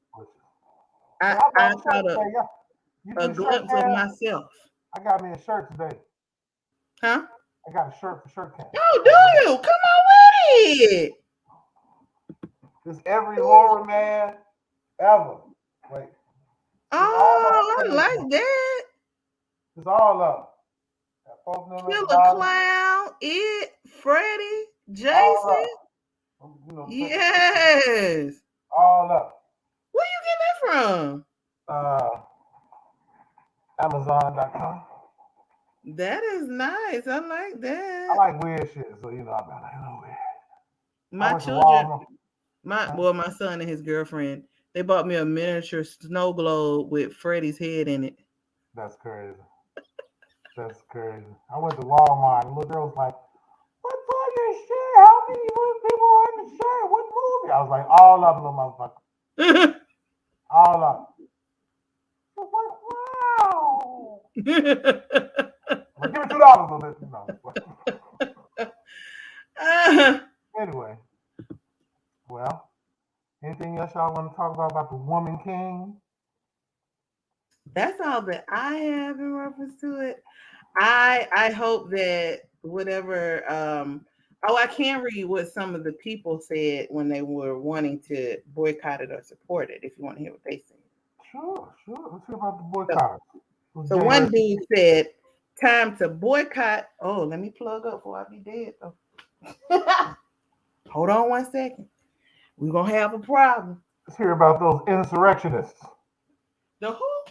I caught a glimpse of myself. I got me a shirt today. Huh? I got a shirt for Shirt Camp. Oh, do you? Come on with it. It's every horror man ever. Wait. Oh, I like that. It's all up. Killer Clown, Freddy, Jason. Yes. All up. Where you getting that from? Amazon.com. That is nice. I like that. I like weird shit, so I'm like, weird. My children, my son and his girlfriend, they bought me a miniature snow globe with Freddy's head in it. That's crazy. That's crazy. I went to Walmart and the little girl was like, "What for your shirt? How many people are in the shirt? What movie?" I was like, "All of them, motherfucker. All of them." Wow. Give me $2 no. Anyway, well, anything else y'all want to talk about the Woman King? That's all that I have in reference to it. I hope that whatever I can read what some of the people said when they were wanting to boycott it or support it, if you want to hear what they said. Sure. Let's hear about the boycott. So one dude said, "Time to boycott." Oh, let me plug up before I be dead though. Hold on 1 second. We're gonna have a problem. Let's hear about those insurrectionists. The who?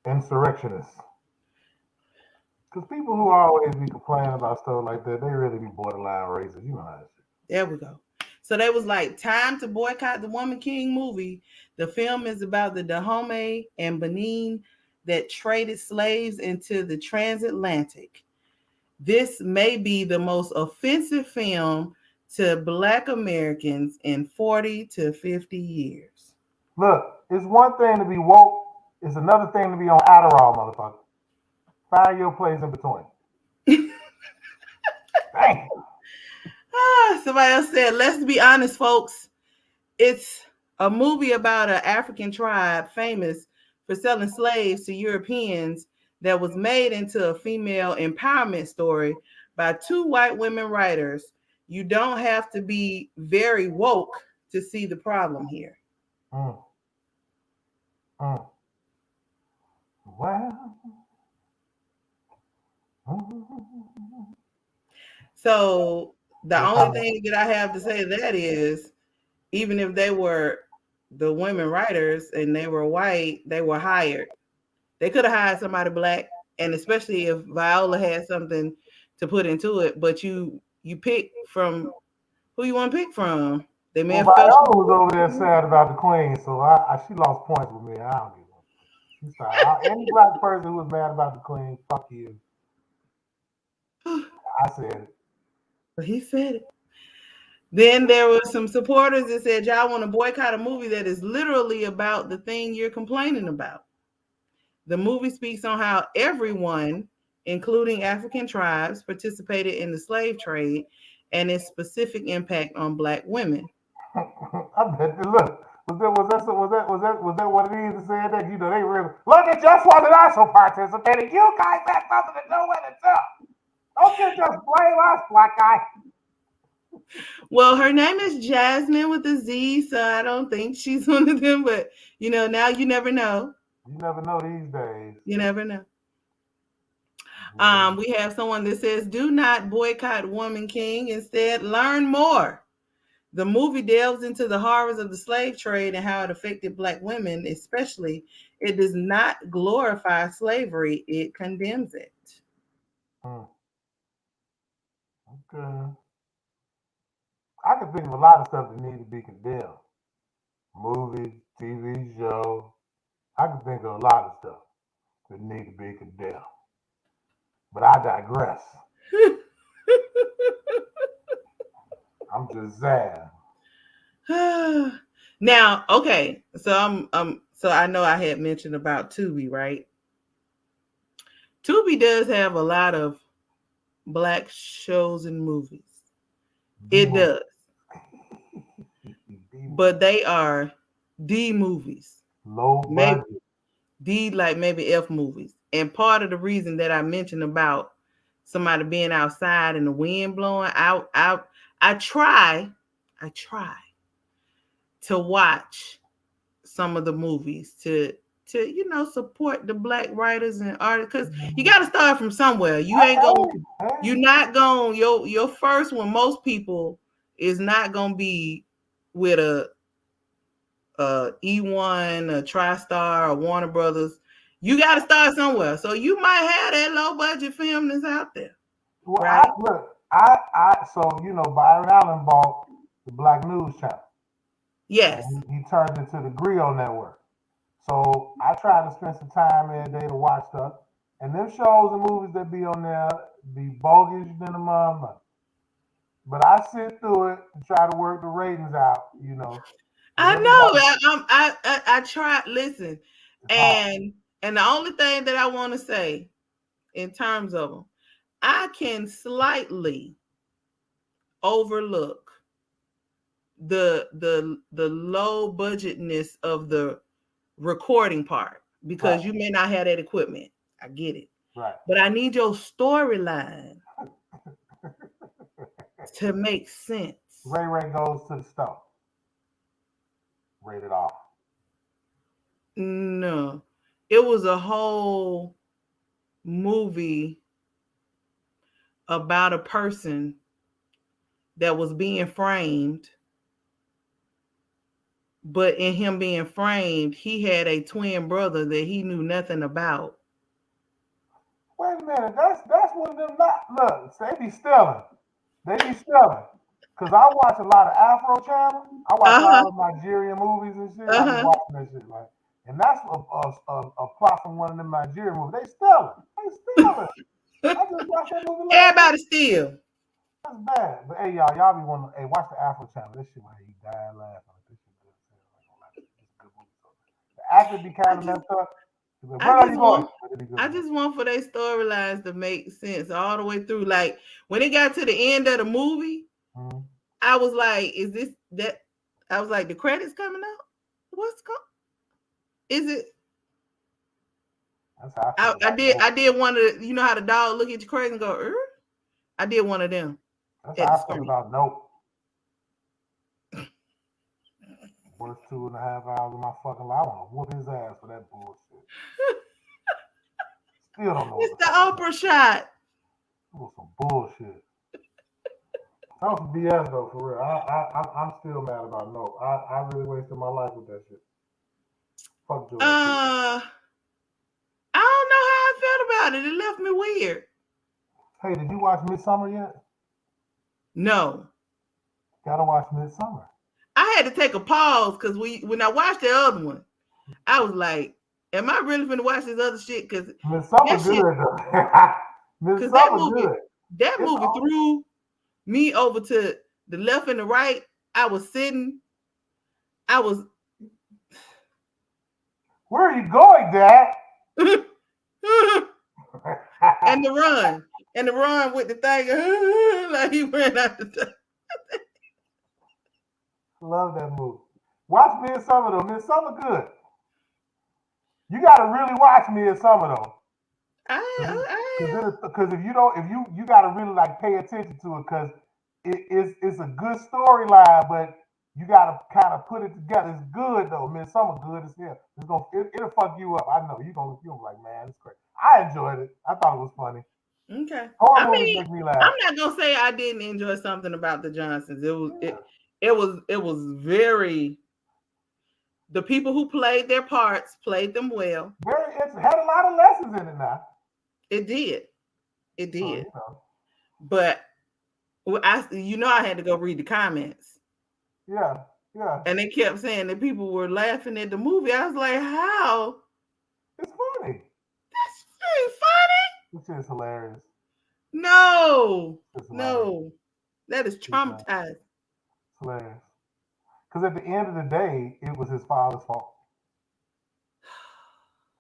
Insurrectionists. Because people who always be complaining about stuff like that, they really be borderline racist. You know how that shit. There we go. So they was like, time to boycott the Woman King movie. The film is about the Dahomey and Benin that traded slaves into the transatlantic. This may be the most offensive film to Black Americans in 40 to 50 years. Look, it's one thing to be woke. It's another thing to be on Adderall, motherfucker. Find your place in between. Dang. Somebody else said, let's be honest, folks. It's a movie about an African tribe famous for selling slaves to Europeans that was made into a female empowerment story by two white women writers. You don't have to be very woke to see the problem here. Mm. Mm. Well. So the only thing that I have to say to that is, even if they were the women writers and they were white, they were hired. They could have hired somebody black, and especially if Viola had something to put into it. But you pick from who you want to pick from. They may have felt Viola was over there sad about the Queen, so she lost points with me. I don't give a. She started. Any black person who was mad about the Queen, fuck you. I said it. But he said it. Then there were some supporters that said, y'all want to boycott a movie that is literally about the thing you're complaining about. The movie speaks on how everyone, including African tribes, participated in the slave trade and its specific impact on Black women. I bet. Look, was that one of these that said that? You know, they really look at just one that also participated. You guys had something to do with it too. Don't you just blame us, black guy. Well, her name is Jasmine with a Z, so I don't think she's one of them. But now you never know. You never know these days. You never know. We have someone that says, do not boycott Woman King. Instead, learn more. The movie delves into the horrors of the slave trade and how it affected Black women, especially. It does not glorify slavery. It condemns it. Okay. I can think of a lot of stuff that need to be condemned. Movies, TV show. I can think of a lot of stuff that need to be condemned. But I digress. I'm just sad. Now, okay, so so I know I had mentioned about Tubi, right? Tubi does have a lot of Black shows and movies. It does. But they are D movies. Low budget. Maybe F movies. And part of the reason that I mentioned about somebody being outside and the wind blowing out, I try to watch some of the movies to support the Black writers and artists, because you got to start from somewhere. You're not going, your first one, most people, is not going to be with a E1, a TriStar, or Warner Brothers. You got to start somewhere. So you might have that low budget film that's out there. Well, right? So Byron Allen bought the Black News Channel. Yes. He turned it to the Griot Network. So I try to spend some time every day to watch stuff. And them shows and movies that be on there be bogus than a mama. But I sit through it and try to work the ratings out, I know. I try. Listen, and the only thing that I want to say in terms of them, I can slightly overlook the low budgetness of the recording part, because you may not have that equipment. I get it. Right. But I need your storyline to make sense. Ray goes to the store. Rated R. No. It was a whole movie about a person that was being framed. But in him being framed, he had a twin brother that he knew nothing about. Wait a minute, that's one of them. Look, they be stealing. Cause I watch a lot of Afro Channel. I watch a lot of Nigerian movies and shit. I be watching that shit, like, and that's a plot from one of them Nigerian movies. They stealing. I just watched that movie. Everybody steal. That's bad. But hey, y'all be wanting. Hey, watch the Afro Channel. This shit, he died laughing. This shit good. The actor be kind of messed up. I just want for their storylines to make sense all the way through. Like when it got to the end of the movie, I was like, "Is this that?" I was like, "The credits coming out? What's going? Is it?" That's how I did want to. You know how the dog look at you crazy and go, I did one of them. That's at how the I felt screen. about Nope. Worst 2.5 hours of my fucking life. I want to whoop his ass for that bullshit. Still don't know what It's the the fuck. Oprah shot. It was some bullshit. That was some BS though, for real. I'm still mad about Nope. I really wasted my life with that shit. Fuck Jordan. I don't know how I felt about it. It left me weird. Hey, did you watch Midsummer yet? No. Gotta watch Midsummer. I had to take a pause because when I watched the other one, I was like, am I really finna watch this other shit? Because Midsummer that shit, good though. because that Midsummer movie, good. that It's movie threw me over to the left and the right. I was sitting. Where are you going, Dad? and the run with the thing, like he ran out the time. Love that movie. Watch Midsummer though. Midsummer good. You gotta really watch Midsummer though. Because if you don't, if you gotta really like pay attention to it because it's a good storyline, but you gotta kind of put it together. It's good though. Midsummer good as hell. It'll fuck you up. I know you're gonna be like, man, it's crazy. I enjoyed it. I thought it was funny. Okay. Horror movies make me laugh. I'm not gonna say I didn't enjoy something about the Johnsons. It was very. The people who played their parts played them well. It had a lot of lessons in it now. It did. It did. So, you know. But I had to go read the comments. Yeah. Yeah. And they kept saying that people were laughing at the movie. I was like, how? It's funny. That's very funny. This is hilarious. No. It's hilarious. No. That is traumatized. It's hilarious. Because at the end of the day, it was his father's fault.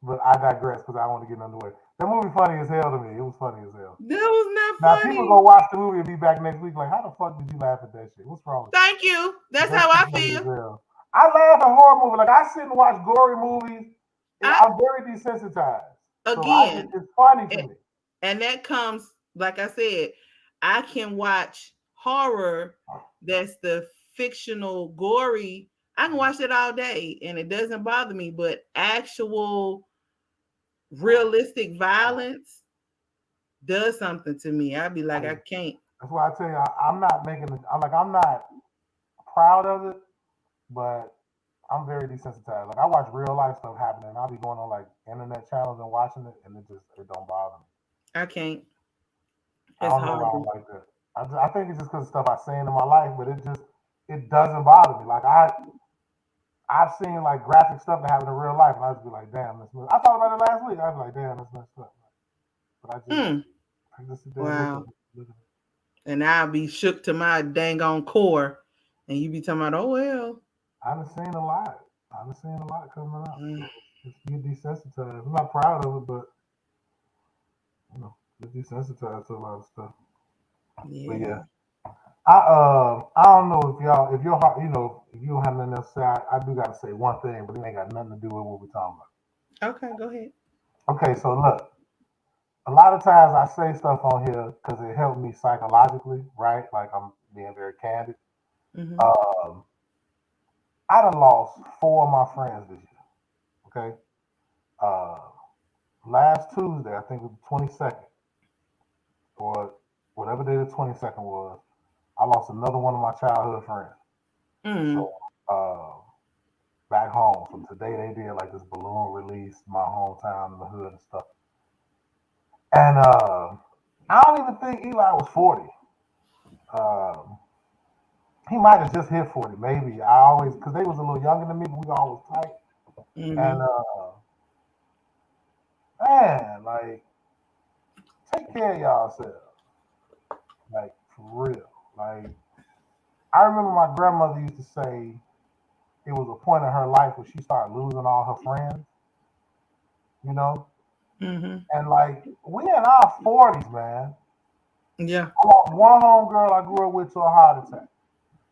But I digress because I want to get underway. That movie funny as hell to me. It was funny as hell. That was not now, funny. Now people go watch the movie and be back next week like, how the fuck did you laugh at that shit? What's wrong with Thank you. That's how I feel. I laugh at horror movies. Like I sit and watch gory movies. I'm very desensitized. Again, so it's funny to me. And that comes, like I said, I can watch horror that's the fictional gory. I can watch it all day and it doesn't bother me, but actual realistic violence does something to me. I'd be like, I can't. That's why I tell you, I'm not proud of it, but I'm very desensitized. Like I watch real life stuff happening. I'll be going on like internet channels and watching it, and it don't bother me. I can't. I don't know why I'm like that. I think it's just because of stuff I've seen in my life, but it doesn't bother me. Like I've seen like graphic stuff that happened in real life, and I just be like, damn, this. I thought about it last week. I was like, damn, that's messed up. But I just sit there wow. Look at it. And I'll be shook to my dang on core, and you be talking about, oh well. I've seen a lot. Coming out. Just get desensitized. I'm not proud of it, but you know, get desensitized to a lot of stuff. Yeah. But yeah. I don't know if your heart, if you don't have nothing else to say, I do gotta say one thing, but it ain't got nothing to do with what we're talking about. Okay, go ahead. Okay, so look, a lot of times I say stuff on here because it helped me psychologically, right? Like I'm being very candid. Mm-hmm. I done lost 4 of my friends this year. Okay. Last Tuesday, I think it was the 22nd, or whatever day the 22nd was, I lost another one of my childhood friends. Mm. So back home. So today they did like this balloon release, my hometown in the hood and stuff. And I don't even think Eli was 40. He might have just hit 40, maybe. Because they was a little younger than me, but we always tight. Mm-hmm. And man, like, take care of yourselves. Like, for real. Like, I remember my grandmother used to say it was a point in her life where she started losing all her friends. You know? Mm-hmm. And like, we in our 40s, man. Yeah. I lost one homegirl I grew up with to a heart attack.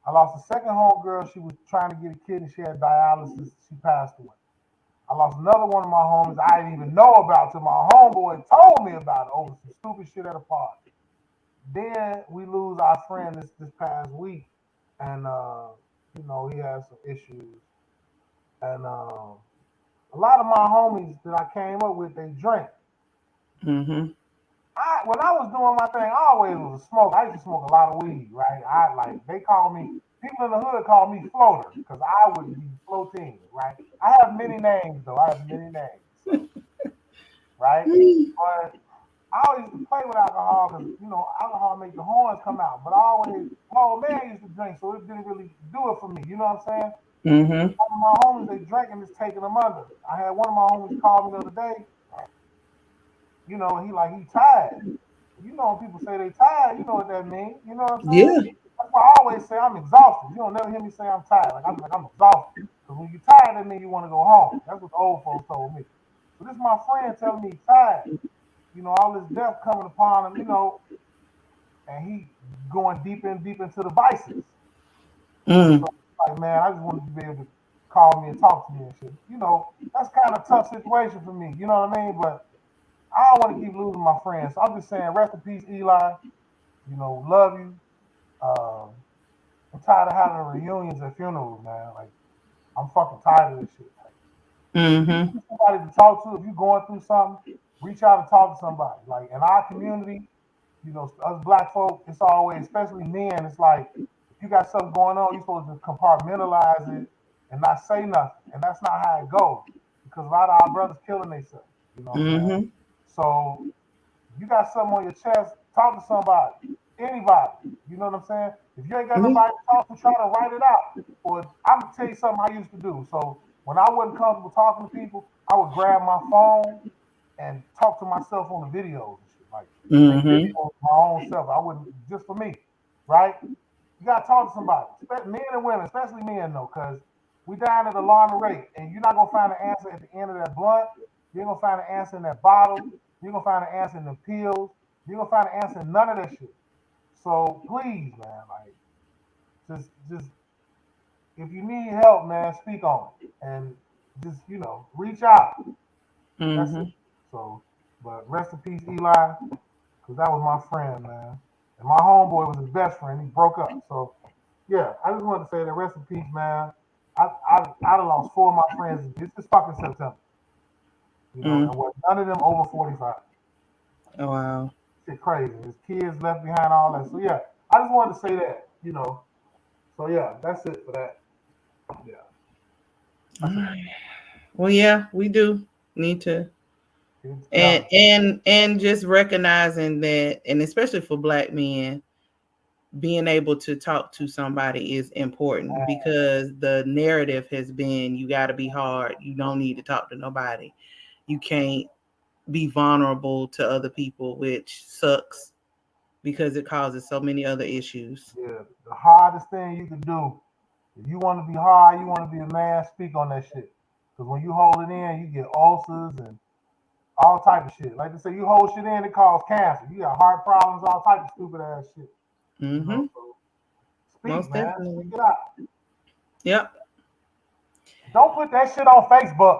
I lost a second homegirl. She was trying to get a kid and she had dialysis. She passed away. I lost another one of my homies I didn't even know about till my homeboy told me about it over some stupid shit at a party. then we lose our friend this past week, and he has some issues, and a lot of my homies that I came up with, they drink. Mm-hmm. When I was doing my thing, I always was a smoker. I used to smoke a lot of weed, right? They call me, people in the hood call me floater because I would be floating, right? I have many names though. I have many names, so, right? But I always used to play with alcohol because alcohol make the horns come out. But my old man used to drink, so it didn't really do it for me. You know what I'm saying? Mm-hmm. Some of my homies they drink and it's taking them under. I had one of my homies call me the other day. He tired. When people say they tired, you know what that means. You know what I'm saying? Yeah. That's why I always say I'm exhausted. You don't never hear me say I'm tired. I'm exhausted. Because when you're tired, that means you want to go home. That's what the old folks told me. So this is my friend telling me he's tired. All this death coming upon him, and he going deep into the vices. Mm. So like, man, I just wanted to be able to call me and talk to me and shit. That's kind of a tough situation for me. You know what I mean? But I don't want to keep losing my friends. So I'm just saying, rest in peace, Eli. Love you. Um, I'm tired of having reunions at funerals, man. Like, I'm fucking tired of this shit. Like, Mm-hmm. somebody to talk to. If you're going through something, reach out and talk to somebody. Like, in our community, us black folk, it's always, especially men, it's like, if you got something going on, you're supposed to compartmentalize it and not say nothing. And that's not how it goes. Because a lot of our brothers killing themselves. You know what I'm saying? Mm-hmm. So, you got something on your chest, talk to somebody, anybody. You know what I'm saying? If you ain't got nobody to talk to, try to write it out. Or I'm gonna tell you something I used to do. So when I wasn't comfortable talking to people, I would grab my phone and talk to myself on the videos and shit. Like make Mm-hmm. videos of my own self. I wouldn't just for me, right? You gotta talk to somebody, men and women, especially men though, because we dying at an alarming rate, and you're not gonna find an answer at the end of that blunt. You ain't gonna find an answer in that bottle. You're gonna find an answer in the pills. You're gonna find an answer in none of that shit. So please, man, like just if you need help, man, speak on it. And just, reach out. That's it. Mm-hmm. So, but rest in peace, Eli, because that was my friend, man. And my homeboy was his best friend. He broke up. So yeah, I just wanted to say that rest in peace, man. I done lost 4 of my friends this fucking September. Mm. And none of them over 45. Oh, wow. Shit crazy. His kids left behind, all that. So yeah, I just wanted to say that. So yeah, that's it for that. Yeah. All right. Well, yeah, we do need to, Yeah. and just recognizing that, and especially for Black men, being able to talk to somebody is important because the narrative has been you got to be hard. You don't need to talk to nobody. You can't be vulnerable to other people, which sucks because it causes so many other issues. Yeah. The hardest thing you can do, if you want to be hard, you want to be a man, speak on that shit. Because when you hold it in, you get ulcers and all type of shit. Like they say, you hold shit in, it causes cancer. You got heart problems, all type of stupid ass shit. Mm-hmm. So speak, Most man. definitely. Speak it out. Yep. Don't put that shit on Facebook.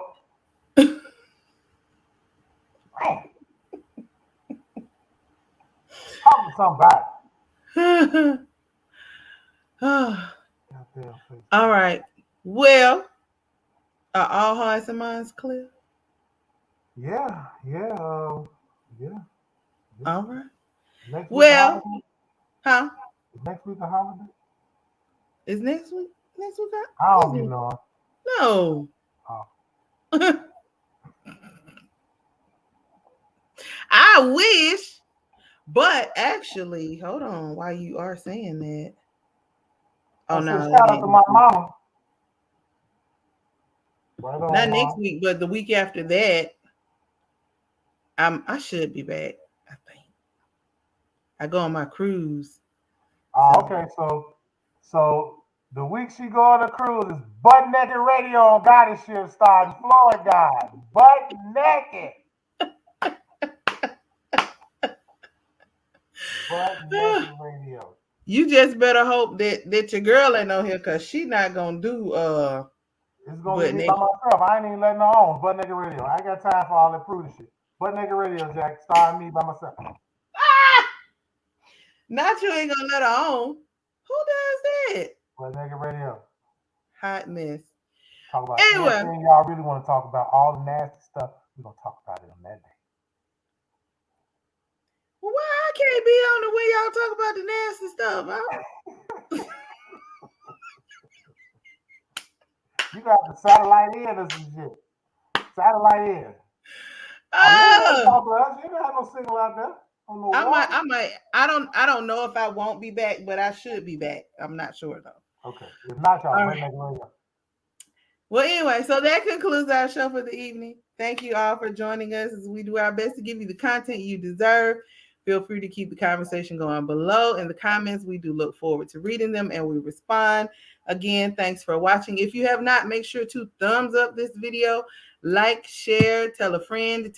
Man. Talk to somebody. All right. Well, are all hearts and minds clear? Yeah. Yeah. All right. Next week, a Well, holiday. huh? Next week, a holiday. Is next week? Next week? I don't be knowing. No. Oh. I wish, but actually, hold on. While you are saying that, I said, shout out to my mama. Right on, not Mom. next week, but the week after that. I should be back. I think I go on my cruise. Oh, okay. So the week she go on the cruise is Butt Naked Radio on Goddess Ship starring Floyd God. Butt Naked. Butt Naked Radio. You just better hope that your girl ain't on here because she not gonna do It's gonna be me by myself. I ain't even letting her on. Butt Naked Radio. I ain't got time for all that prude shit. Butt Naked Radio, Jack, starring me by myself. Not you ain't gonna let her on. Who does that? Well, nigga radio. Hot mess. Talk about Anyway, anything y'all really want to talk about. All the nasty stuff. We're gonna talk about it on that day. why I can't be on the way y'all talk about the nasty stuff? You got the satellite in or some shit. Satellite in. I talk to us. You don't have no signal out there. I might. I don't know if I won't be back, but I should be back. I'm not sure though. Okay. If not, y'all right. Well, anyway, so that concludes our show for the evening. Thank you all for joining us as we do our best to give you the content you deserve. Feel free to keep the conversation going below in the comments. We do look forward to reading them and we respond. Again, thanks for watching. If you have not, make sure to thumbs up this video, like, share, tell a friend,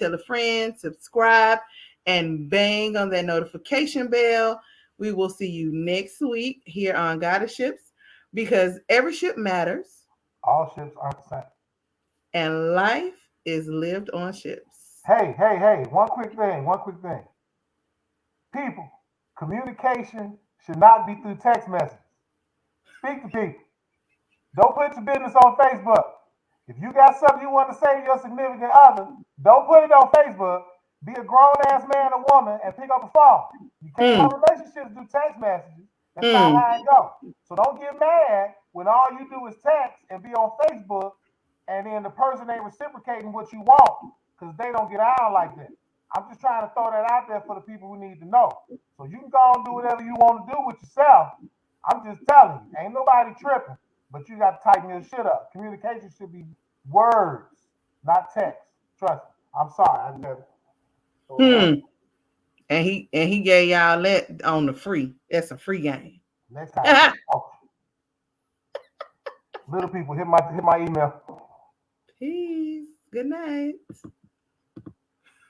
subscribe, and bang on that notification bell. We will see you next week here on Goddess Ships, because every ship matters. All ships aren't the same. And life is lived on ships. Hey. One quick thing. People, communication should not be through text messages. Speak to people. Don't put your business on Facebook. If you got something you want to say to your significant other, don't put it on Facebook. Be a grown-ass man or woman and pick up a phone. You can't have relationships through text messages. That's not how it goes. So don't get mad when all you do is text and be on Facebook and then the person ain't reciprocating what you want because they don't get out like that. I'm just trying to throw that out there for the people who need to know. So you can go and do whatever you want to do with yourself. I'm just telling you, ain't nobody tripping, but you got to tighten your shit up. Communication should be words, not text. Trust me. I'm sorry. And he gave y'all that on the free. That's a free game. Next time. Little people, hit my email. Peace. Good night.